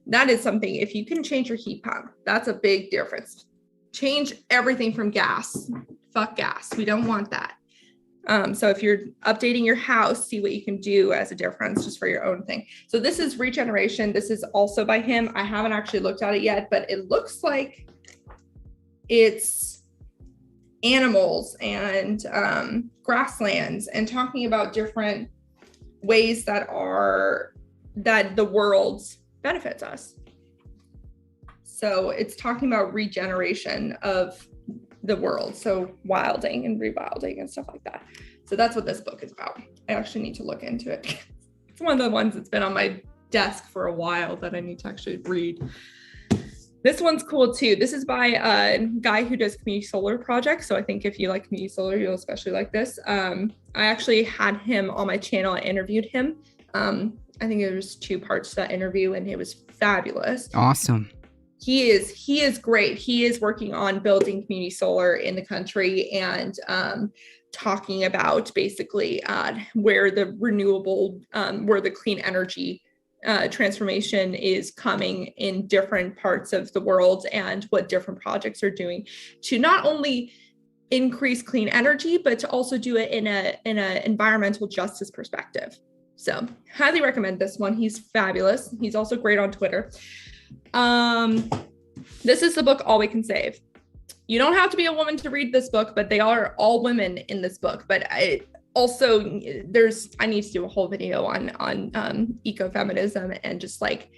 That is something, if you can change your heat pump, that's a big difference. Change everything from gas. Fuck gas. We don't want that. So if you're updating your house, see what you can do as a difference just for your own thing. So this is Regeneration. This is also by him. I haven't actually looked at it yet, but it looks like it's animals and grasslands and talking about different ways that the world benefits us. So it's talking about regeneration of the world. So wilding and rewilding and stuff like that. So that's what this book is about. I actually need to look into it. It's one of the ones that's been on my desk for a while that I need to actually read. This one's cool too. This is by a guy who does community solar projects. So I think if you like community solar, you'll especially like this. I actually had him on my channel. I interviewed him. I think there was 2 parts to that interview and it was fabulous. Awesome. He is great. He is working on building community solar in the country and talking about basically where the renewable, where the clean energy transformation is coming in different parts of the world and what different projects are doing to not only increase clean energy, but to also do it in a environmental justice perspective. So highly recommend this one. He's fabulous. He's also great on Twitter. This is the book, All We Can Save. You don't have to be a woman to read this book, but they are all women in this book. But I need to do a whole video on ecofeminism and just like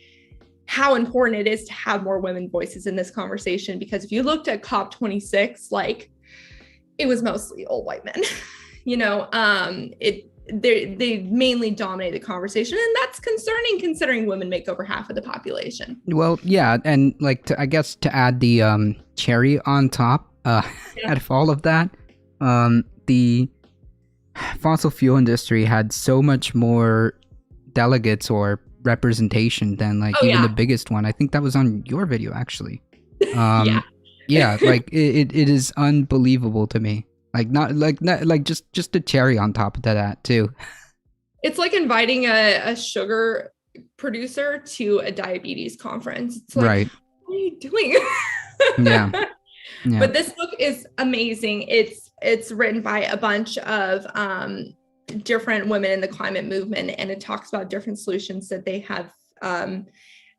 how important it is to have more women voices in this conversation. Because if you looked at COP26, like it was mostly old white men, they mainly dominate the conversation, and that's concerning considering women make over half of the population. Well, yeah, and like to add the cherry on top out of all of that, the fossil fuel industry had so much more delegates or representation than the biggest one. I think that was on your video actually. Yeah, like it is unbelievable to me. Like just a cherry on top of that too. It's like inviting a sugar producer to a diabetes conference. It's like, right. What are you doing? Yeah. But this book is amazing. It's written by a bunch of different women in the climate movement, and it talks about different solutions that they have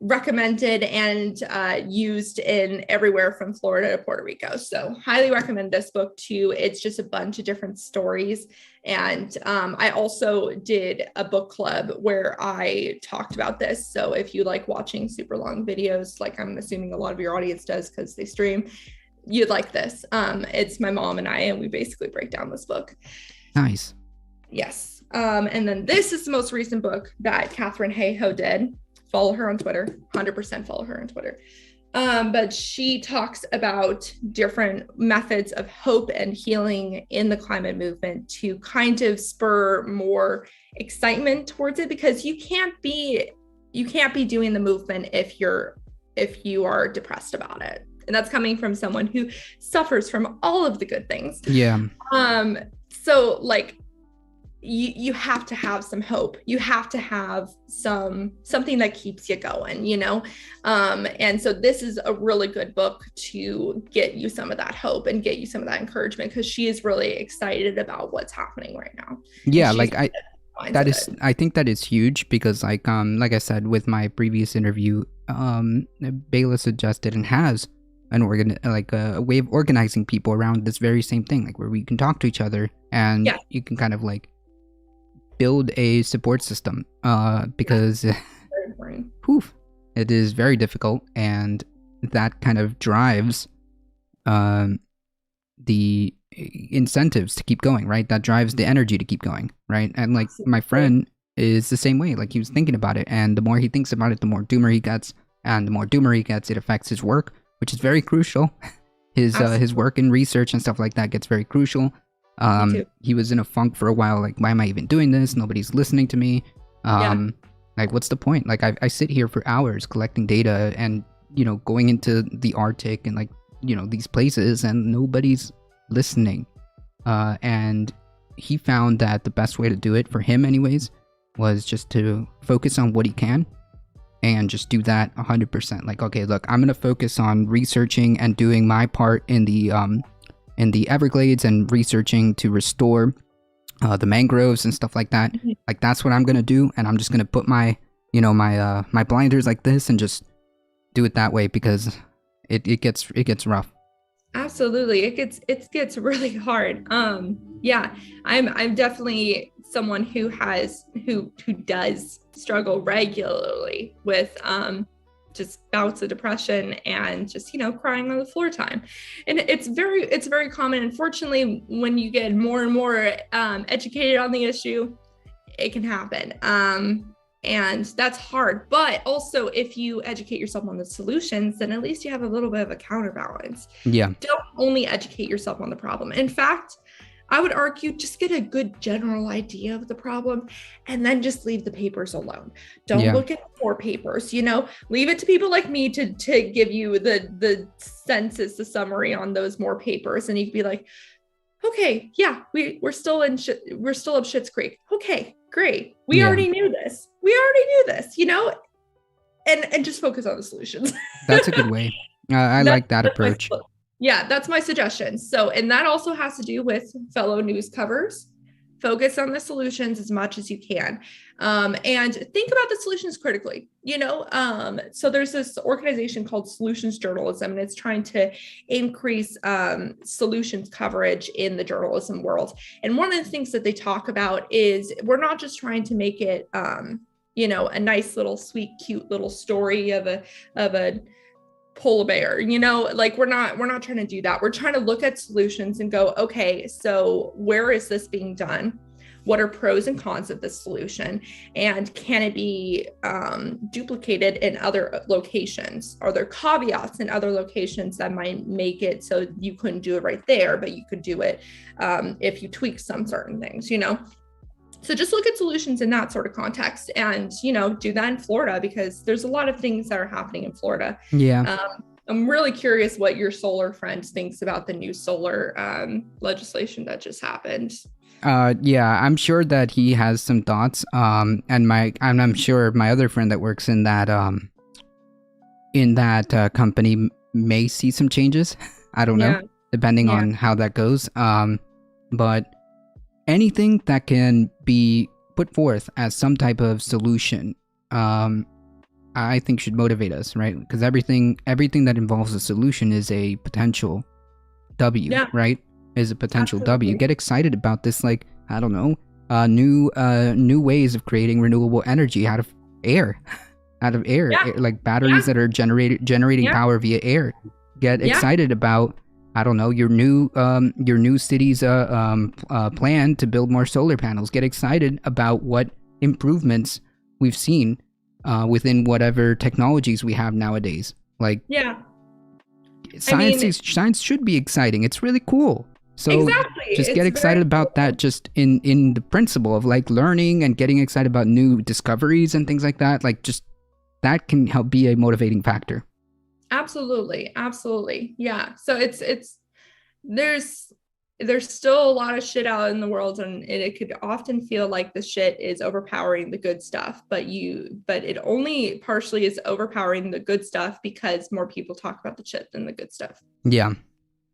recommended and used in everywhere from Florida to Puerto Rico. So highly recommend this book too. It's just a bunch of different stories. And I also did a book club where I talked about this. So if you like watching super long videos, like I'm assuming a lot of your audience does because they stream, you'd like this. It's my mom and I, and we basically break down this book. Nice. Yes. And then this is the most recent book that Catherine Hayhoe did. Follow her on Twitter, 100% follow her on Twitter. But she talks about different methods of hope and healing in the climate movement to kind of spur more excitement towards it, because you can't be doing the movement if you are depressed about it. And that's coming from someone who suffers from all of the good things. Yeah. So like, you have to have some hope. You have to have something that keeps you going, and so this is a really good book to get you some of that hope and get you some of that encouragement, because she is really excited about what's happening right now. Yeah, I think that is huge, because like I said with my previous interview, Bela suggested and has a way of organizing people around this very same thing, like where we can talk to each other and you can kind of like build a support system, because it is very difficult, and that kind of drives the incentives to keep going, right? That drives the energy to keep going, right? And like my friend is the same way. Like he was thinking about it, and the more he thinks about it, the more doomer he gets, and the more doomer he gets, it affects his work, which is very crucial. His work and research and stuff like that gets very crucial. He was in a funk for a while, like, why am I even doing this? Nobody's listening to me. Like, what's the point? Like, I sit here for hours collecting data and, going into the Arctic and, like, these places, and nobody's listening. And he found that the best way to do it, for him anyways, was just to focus on what he can and just do that 100%. Like, okay, look, I'm going to focus on researching and doing my part in the Everglades and researching to restore the mangroves and stuff like that. Mm-hmm. Like, that's what I'm gonna do, and I'm just gonna put my my blinders like this and just do it that way, because it gets rough. Absolutely, it gets really hard. I'm definitely someone who does struggle regularly with just bouts of depression and just crying on the floor time, and it's very common. Unfortunately, when you get more and more educated on the issue, it can happen, and that's hard. But also, if you educate yourself on the solutions, then at least you have a little bit of a counterbalance. Yeah, don't only educate yourself on the problem. In fact, I would argue just get a good general idea of the problem, and then just leave the papers alone. Don't look at more papers, leave it to people like me to give you the census, the summary on those more papers. And you could be like, okay, yeah, we're still up Schitt's Creek. Okay, Great. We already knew this. And just focus on the solutions. That's a good way. I like that approach. That's my suggestion. So, and that also has to do with fellow news covers. Focus on the solutions as much as you can. And think about the solutions critically, so there's this organization called Solutions Journalism, and it's trying to increase solutions coverage in the journalism world. And one of the things that they talk about is we're not just trying to make it, a nice little sweet, cute little story of a polar bear, we're not trying to do that. We're trying to look at solutions and go, okay, so where is this being done? What are pros and cons of this solution? And can it be duplicated in other locations? Are there caveats in other locations that might make it so you couldn't do it right there, but you could do it if you tweak some certain things, So just look at solutions in that sort of context and, do that in Florida, because there's a lot of things that are happening in Florida. Yeah. I'm really curious what your solar friend thinks about the new solar legislation that just happened. I'm sure that he has some thoughts. And I'm sure my other friend that works in that company may see some changes. I don't know, depending on how that goes. But anything that can be put forth as some type of solution, I think should motivate us, right? Because everything that involves a solution is a potential W, right? Is a potential W. Get excited about this, like, I don't know, new ways of creating renewable energy out of air, like batteries that are generating power via air. Get excited about, I don't know, your new city's plan to build more solar panels. Get excited about what improvements we've seen within whatever technologies we have nowadays. Like, science should be exciting. It's really cool. So just get excited about that, just in the principle of like learning and getting excited about new discoveries and things like that. Like, just that can help be a motivating factor. Absolutely. Yeah. So there's still a lot of shit out in the world, and it could often feel like the shit is overpowering the good stuff, but it only partially is overpowering the good stuff because more people talk about the shit than the good stuff. Yeah.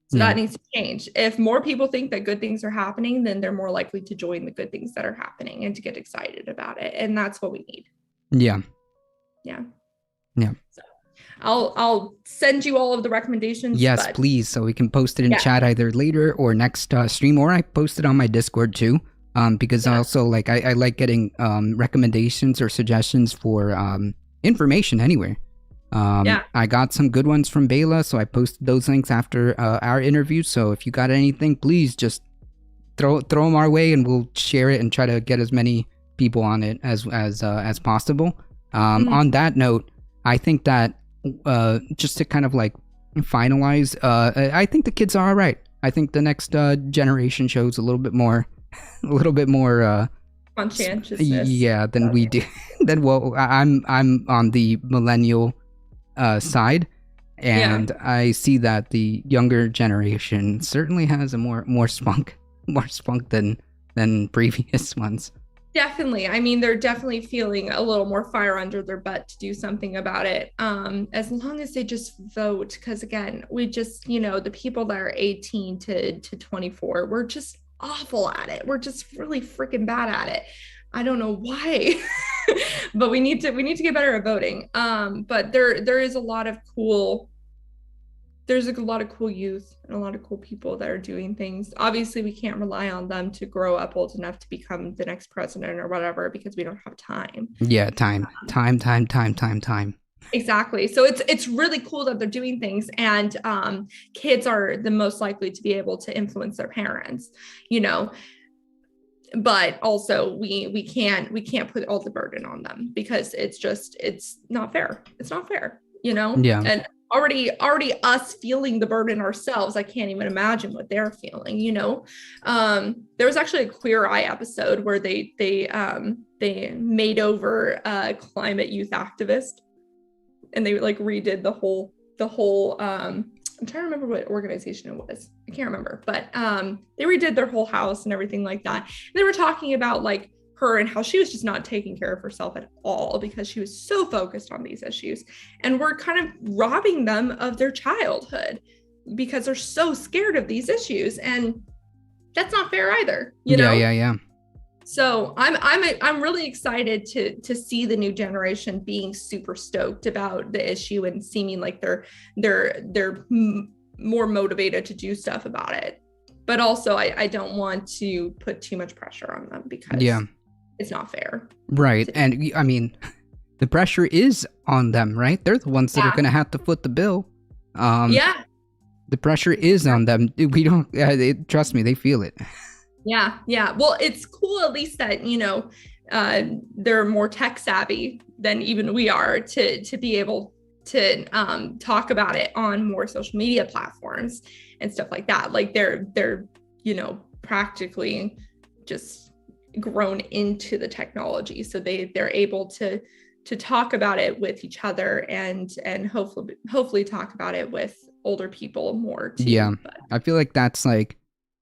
So that needs to change. If more people think that good things are happening, then they're more likely to join the good things that are happening and to get excited about it. And that's what we need. Yeah. So I'll send you all of the recommendations. Yes, please. So we can post it in chat either later or next stream, or I post it on my Discord too. Because also like I like getting recommendations or suggestions for information anywhere. I got some good ones from Bela, so I posted those links after our interview. So if you got anything, please just throw them our way, and we'll share it and try to get as many people on it as possible. On that note, I think that just to kind of like finalize, I think the kids are all right. I think the next generation shows a little bit more conscientiousness. Than we do. I'm on the millennial side, and I see that the younger generation certainly has a more spunk than previous ones. Definitely. I mean, they're definitely feeling a little more fire under their butt to do something about it. As long as they just vote, because again, we just, the people that are 18 to 24, we're just awful at it. We're just really freaking bad at it. I don't know why, but we need to get better at voting. But there is a lot of cool youth and a lot of cool people that are doing things. Obviously, we can't rely on them to grow up old enough to become the next president or whatever, because we don't have time. Yeah, time. Exactly. So it's really cool that they're doing things, and kids are the most likely to be able to influence their parents, but also we can't put all the burden on them, because it's not fair. It's not fair, Yeah. And already us feeling the burden ourselves, I can't even imagine what they're feeling. There was actually a Queer Eye episode where they made over a climate youth activist, and they like redid the whole I'm trying to remember what organization it was. I can't remember, but they redid their whole house and everything like that. And they were talking about like her and how she was just not taking care of herself at all because she was so focused on these issues. And we're kind of robbing them of their childhood because they're so scared of these issues. And that's not fair either, you know? Yeah. So I'm really excited to see the new generation being super stoked about the issue and seeming like they're more motivated to do stuff about it. But also I don't want to put too much pressure on them because it's not fair. Right. And I mean, the pressure is on them, right? They're the ones that are going to have to foot the bill. The pressure is on them. We don't, trust me, they feel it. Yeah. Well, it's cool at least that, you know, they're more tech savvy than even we are to be able to talk about it on more social media platforms and stuff like that. Like they're, you know, practically just grown into the technology. So they're able to talk about it with each other and hopefully talk about it with older people more too. Yeah. But I feel like that's like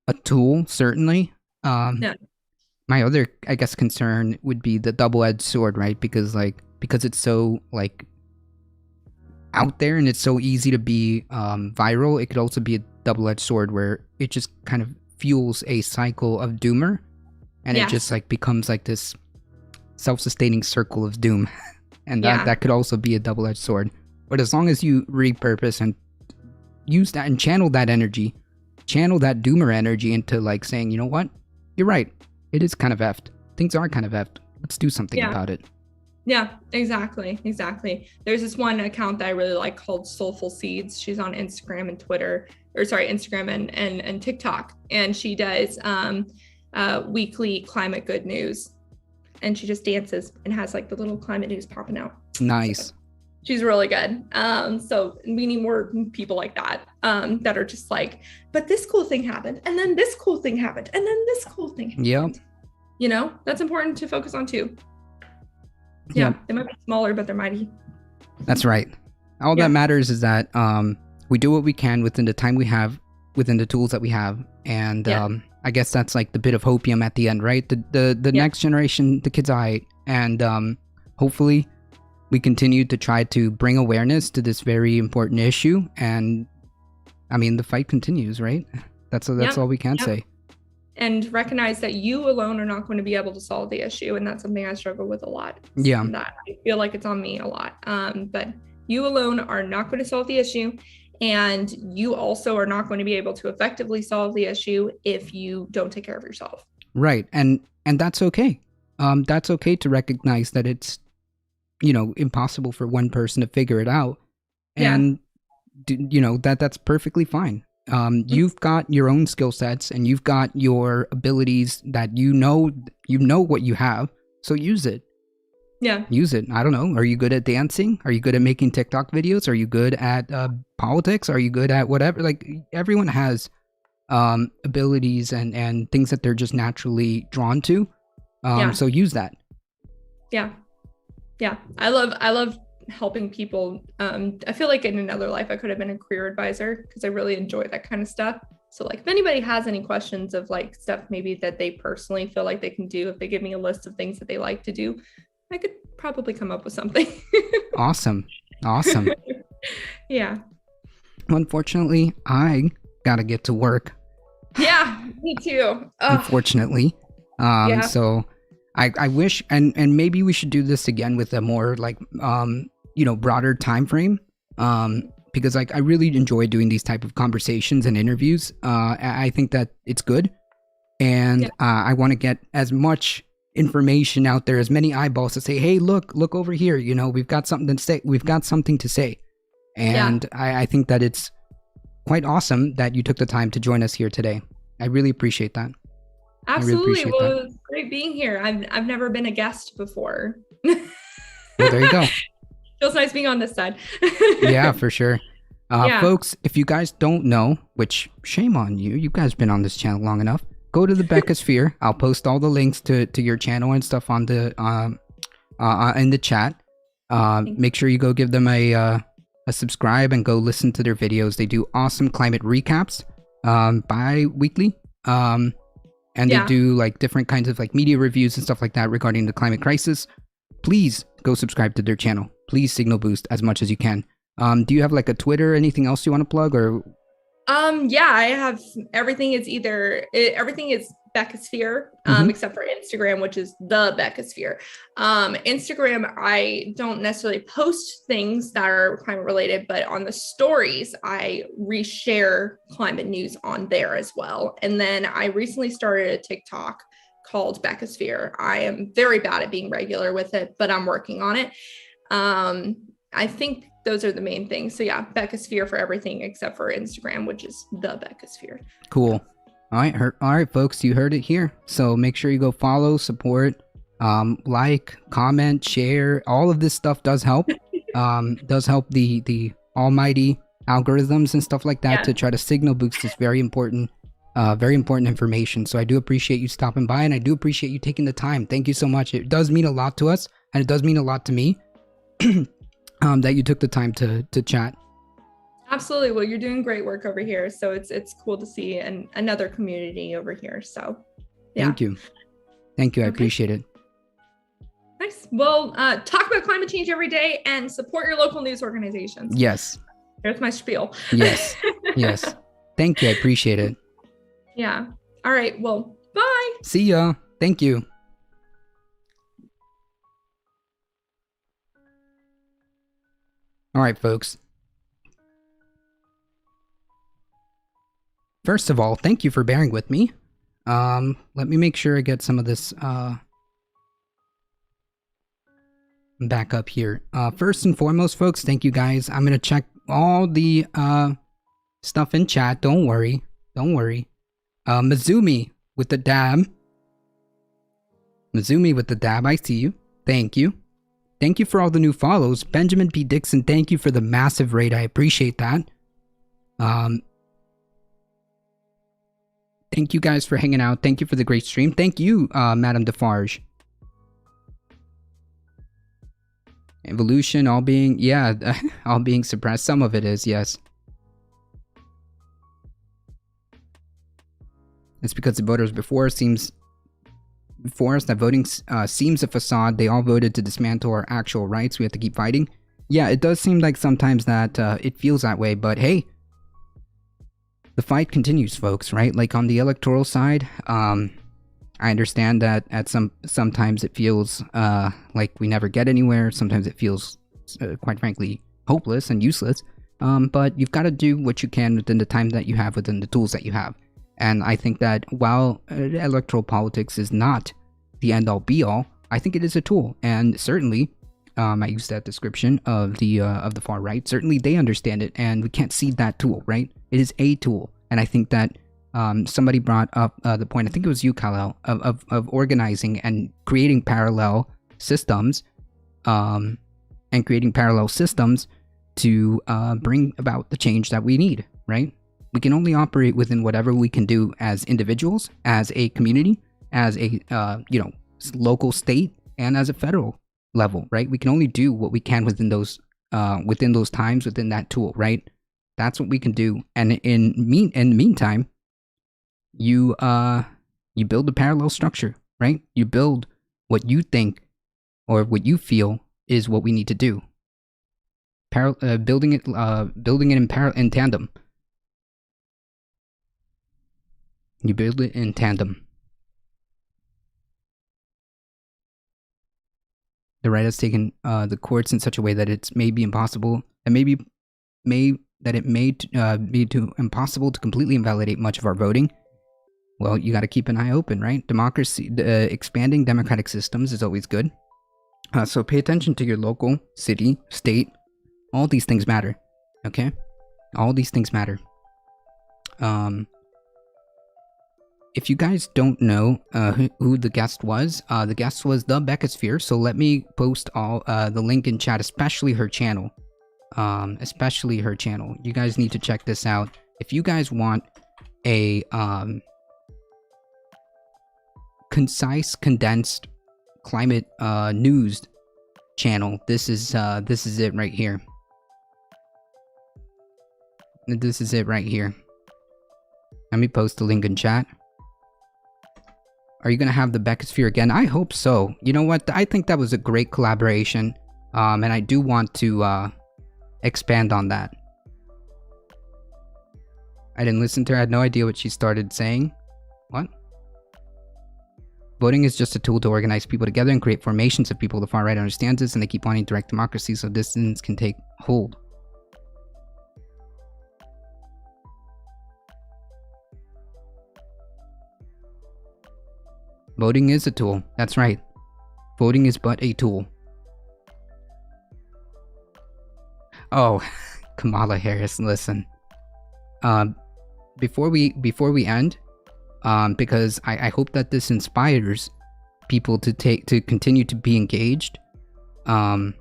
a tool, certainly. My other, I guess, concern would be the double-edged sword, right? Because it's so like out there and it's so easy to be viral. It could also be a double-edged sword where it just kind of fuels a cycle of doomer, and it just like becomes like this self-sustaining circle of doom, and that could also be a double-edged sword. But as long as you repurpose and use that and channel that energy, channel that doomer energy into like saying, you know what, you're right, it is kind of effed. Things are kind of effed. Let's do something about it. Yeah, exactly. There's this one account that I really like called Soulful Seeds. She's on Instagram and Instagram and TikTok. And she does weekly climate good news. And she just dances and has like the little climate news popping out. Nice. So she's really good. So we need more people like that, that are just like, but this cool thing happened. And then this cool thing happened. And then this cool thing happened. Yep. You know, that's important to focus on too. Yeah, they might be smaller, but they're mighty. That's right. All that matters is that we do what we can within the time we have, within the tools that we have, and I guess that's like the bit of hopium at the end, right? The next generation, the kids and hopefully we continue to try to bring awareness to this very important issue, and I mean the fight continues, right? That's all we can say. And recognize that you alone are not going to be able to solve the issue. And that's something I struggle with a lot. Yeah. That I feel like it's on me a lot. But you alone are not going to solve the issue. And you also are not going to be able to effectively solve the issue if you don't take care of yourself. Right. And that's okay. That's okay to recognize that it's, you know, impossible for one person to figure it out. And, you know, that's perfectly fine. You've got your own skill sets and you've got your abilities that you know what you have. So use it. Yeah. Use it. I don't know. Are you good at dancing? Are you good at making TikTok videos? Are you good at politics? Are you good at whatever? Like everyone has abilities and things that they're just naturally drawn to. So use that. Yeah. I love helping people. I feel like in another life I could have been a career advisor because I really enjoy that kind of stuff. So like if anybody has any questions of like stuff maybe that they personally feel like they can do, if they give me a list of things that they like to do, I could probably come up with something. Awesome. Yeah. Unfortunately, I gotta get to work. Yeah, me too. Unfortunately. So I wish, and maybe we should do this again with a more like, you know, broader time frame. Because like I really enjoy doing these type of conversations and interviews. I think that it's good, and I want to get as much information out there, as many eyeballs to say, hey, look over here. You know, we've got something to say. And I think that it's quite awesome that you took the time to join us here today. I really appreciate that. Absolutely. Well, it was great being here. I've never been a guest before. Well, there you go. Feels nice being on this side. Yeah, for sure. Folks, if you guys don't know, which shame on you, you guys been on this channel long enough, go to the Beckisphere. I'll post all the links to your channel and stuff on the in the chat. Make sure you go give them a subscribe and go listen to their videos. They do awesome climate recaps bi-weekly. and they Yeah. do like different kinds of like media reviews and stuff like that regarding the climate crisis. Please go subscribe to their channel. Please signal boost as much as you can. Do you have like a Twitter or anything else you want to plug, or? Yeah, I have everything is everything is Beckisphere, except for Instagram, which is the Beckisphere. Instagram, I don't necessarily post things that are climate related, but on the stories, I reshare climate news on there as well. And then I recently started a TikTok called Beckisphere. I am very bad at being regular with it, but I'm working on it. I think those are the main things. So yeah, Beckisphere for everything except for Instagram, which is the Beckisphere. Cool. All right, folks, you heard it here. So make sure you go follow, support, like, comment, share. All of this stuff does help. Does help the almighty algorithms and stuff like that to try to signal boost this very important information. So I do appreciate you stopping by, and I do appreciate you taking the time. Thank you so much. It does mean a lot to us, and it does mean a lot to me. That you took the time to chat. Absolutely. Well, you're doing great work over here, so it's cool to see another community over here. So yeah. Thank you. I appreciate it. Nice. Well, talk about climate change every day and support your local news organizations. Yes. There's my spiel. Yes. Thank you. I appreciate it. Yeah. All right. Well, bye. See ya. Thank you. All right, folks. First of all, thank you for bearing with me. Let me make sure I get some of this back up here. First and foremost, folks, thank you guys. I'm gonna check all the stuff in chat. Don't worry. Mizumi with the dab. I see you. Thank you. Thank you for all the new follows. Benjamin P. Dixon, thank you for the massive raid. I appreciate that. Thank you guys for hanging out. Thank you for the great stream. Thank you, Madame Defarge. Evolution, all being suppressed. Some of it is, yes. It's because the voters before us that voting seems a facade. They all voted to dismantle our actual rights. We have to keep fighting. Yeah, it does seem like sometimes that it feels that way, but hey, the fight continues, folks, right? Like on the electoral side, I understand that sometimes it feels like we never get anywhere. Sometimes it feels, quite frankly, hopeless and useless. But you've got to do what you can within the time that you have, within the tools that you have. And I think that while electoral politics is not the end-all be-all, I think it is a tool. And certainly, I use that description of the far right. Certainly, they understand it, and we can't cede that tool, right? It is a tool, and I think that somebody brought up the point. I think it was you, Kal-El, of organizing and creating parallel systems, to bring about the change that we need, right? We can only operate within whatever we can do as individuals, as a community, as a local state, and as a federal level, right? We can only do what we can within those times, within that tool, right? That's what we can do. And in the meantime, you build a parallel structure, right? You build what you think or what you feel is what we need to do. Building it in tandem. You build it in tandem. The right has taken the courts in such a way that it's maybe impossible, and it may be too impossible to completely invalidate much of our voting. Well, you got to keep an eye open, right? Democracy, expanding democratic systems is always good. So pay attention to your local, city, state. All these things matter. Okay, all these things matter. If you guys don't know who the guest was the Beckisphere, so let me post all the link in chat, especially her channel. You guys need to check this out. If you guys want a concise, condensed climate news channel, this is it right here. This is it right here. Let me post the link in chat. Are you gonna have the Beckisphere again? I hope so. You know what? I think that was a great collaboration. And I do want to expand on that. I didn't listen to her. I had no idea what she started saying. What? Voting is just a tool to organize people together and create formations of people. The far right understands this, and they keep wanting direct democracy so dissidents can take hold. Voting is a tool. That's right. Voting is but a tool. Oh, Kamala Harris, listen. Before we end, because I hope that this inspires people to continue to be engaged. I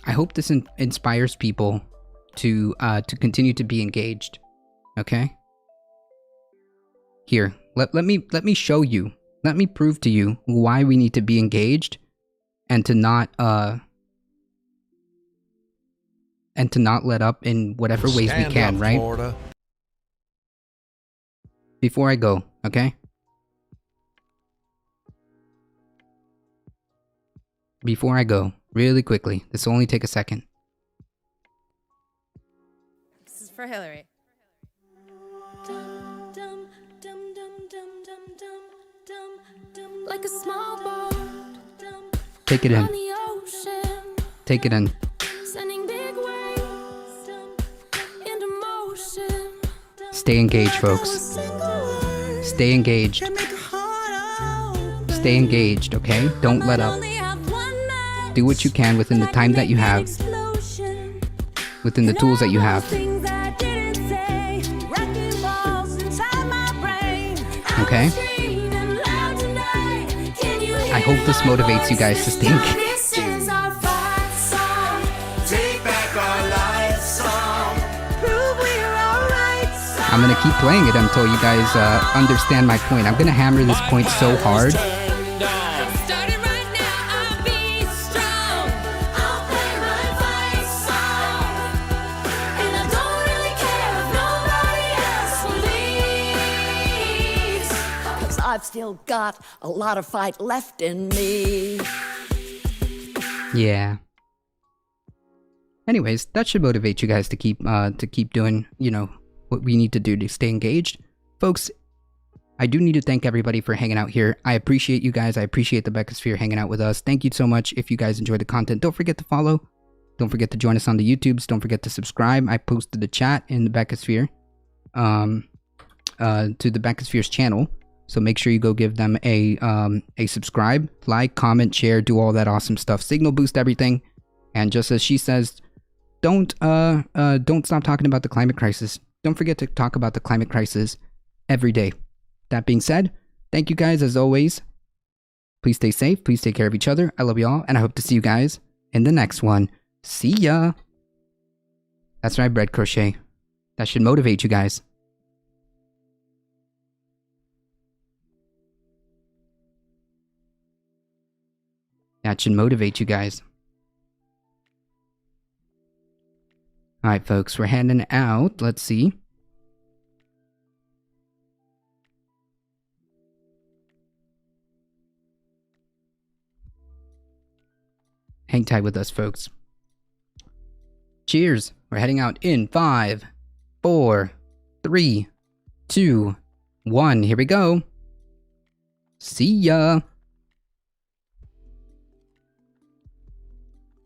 hope this inspires people to continue to be engaged. Okay? Here, let me show you. Let me prove to you why we need to be engaged and to not let up in whatever ways we can, up, right? Florida. Before I go, okay? Before I go, really quickly. This will only take a second. This is for Hillary. Like a small boat Take it on in. the ocean, Take it in. sending big waves into motion. Stay engaged, folks. Stay engaged. Stay engaged, okay? Don't let up. Do what you can within the time that you have, within the tools that you have. Okay? I hope this motivates you guys to stay engaged. I'm gonna keep playing it until you guys understand my point. I'm gonna hammer this point so hard. Starting right now, I'll be strong. I'll play my fight song. And I don't really care if nobody else leaves. 'Cause I've still got a lot of fight left in me. Yeah. Anyways, that should motivate you guys to keep doing, you know, what we need to do to stay engaged. Folks, I do need to thank everybody for hanging out here. I appreciate you guys. I appreciate the Beckisphere hanging out with us. Thank you so much. If you guys enjoy the content, don't forget to follow. Don't forget to join us on the YouTubes. Don't forget to subscribe. I posted the chat in the Beckisphere, to the Beckisphere's channel. So make sure you go give them a subscribe, like, comment, share, do all that awesome stuff. Signal boost everything. And just as she says, don't stop talking about the climate crisis. Don't forget to talk about the climate crisis every day. That being said, thank you guys as always. Please stay safe. Please take care of each other. I love you all, and I hope to see you guys in the next one. See ya. That's right, bread crochet. That should motivate you guys. That should motivate you guys. Alright, folks, we're heading out. Let's see. Hang tight with us, folks. Cheers. We're heading out in 5, 4, 3, 2, 1. Here we go. See ya.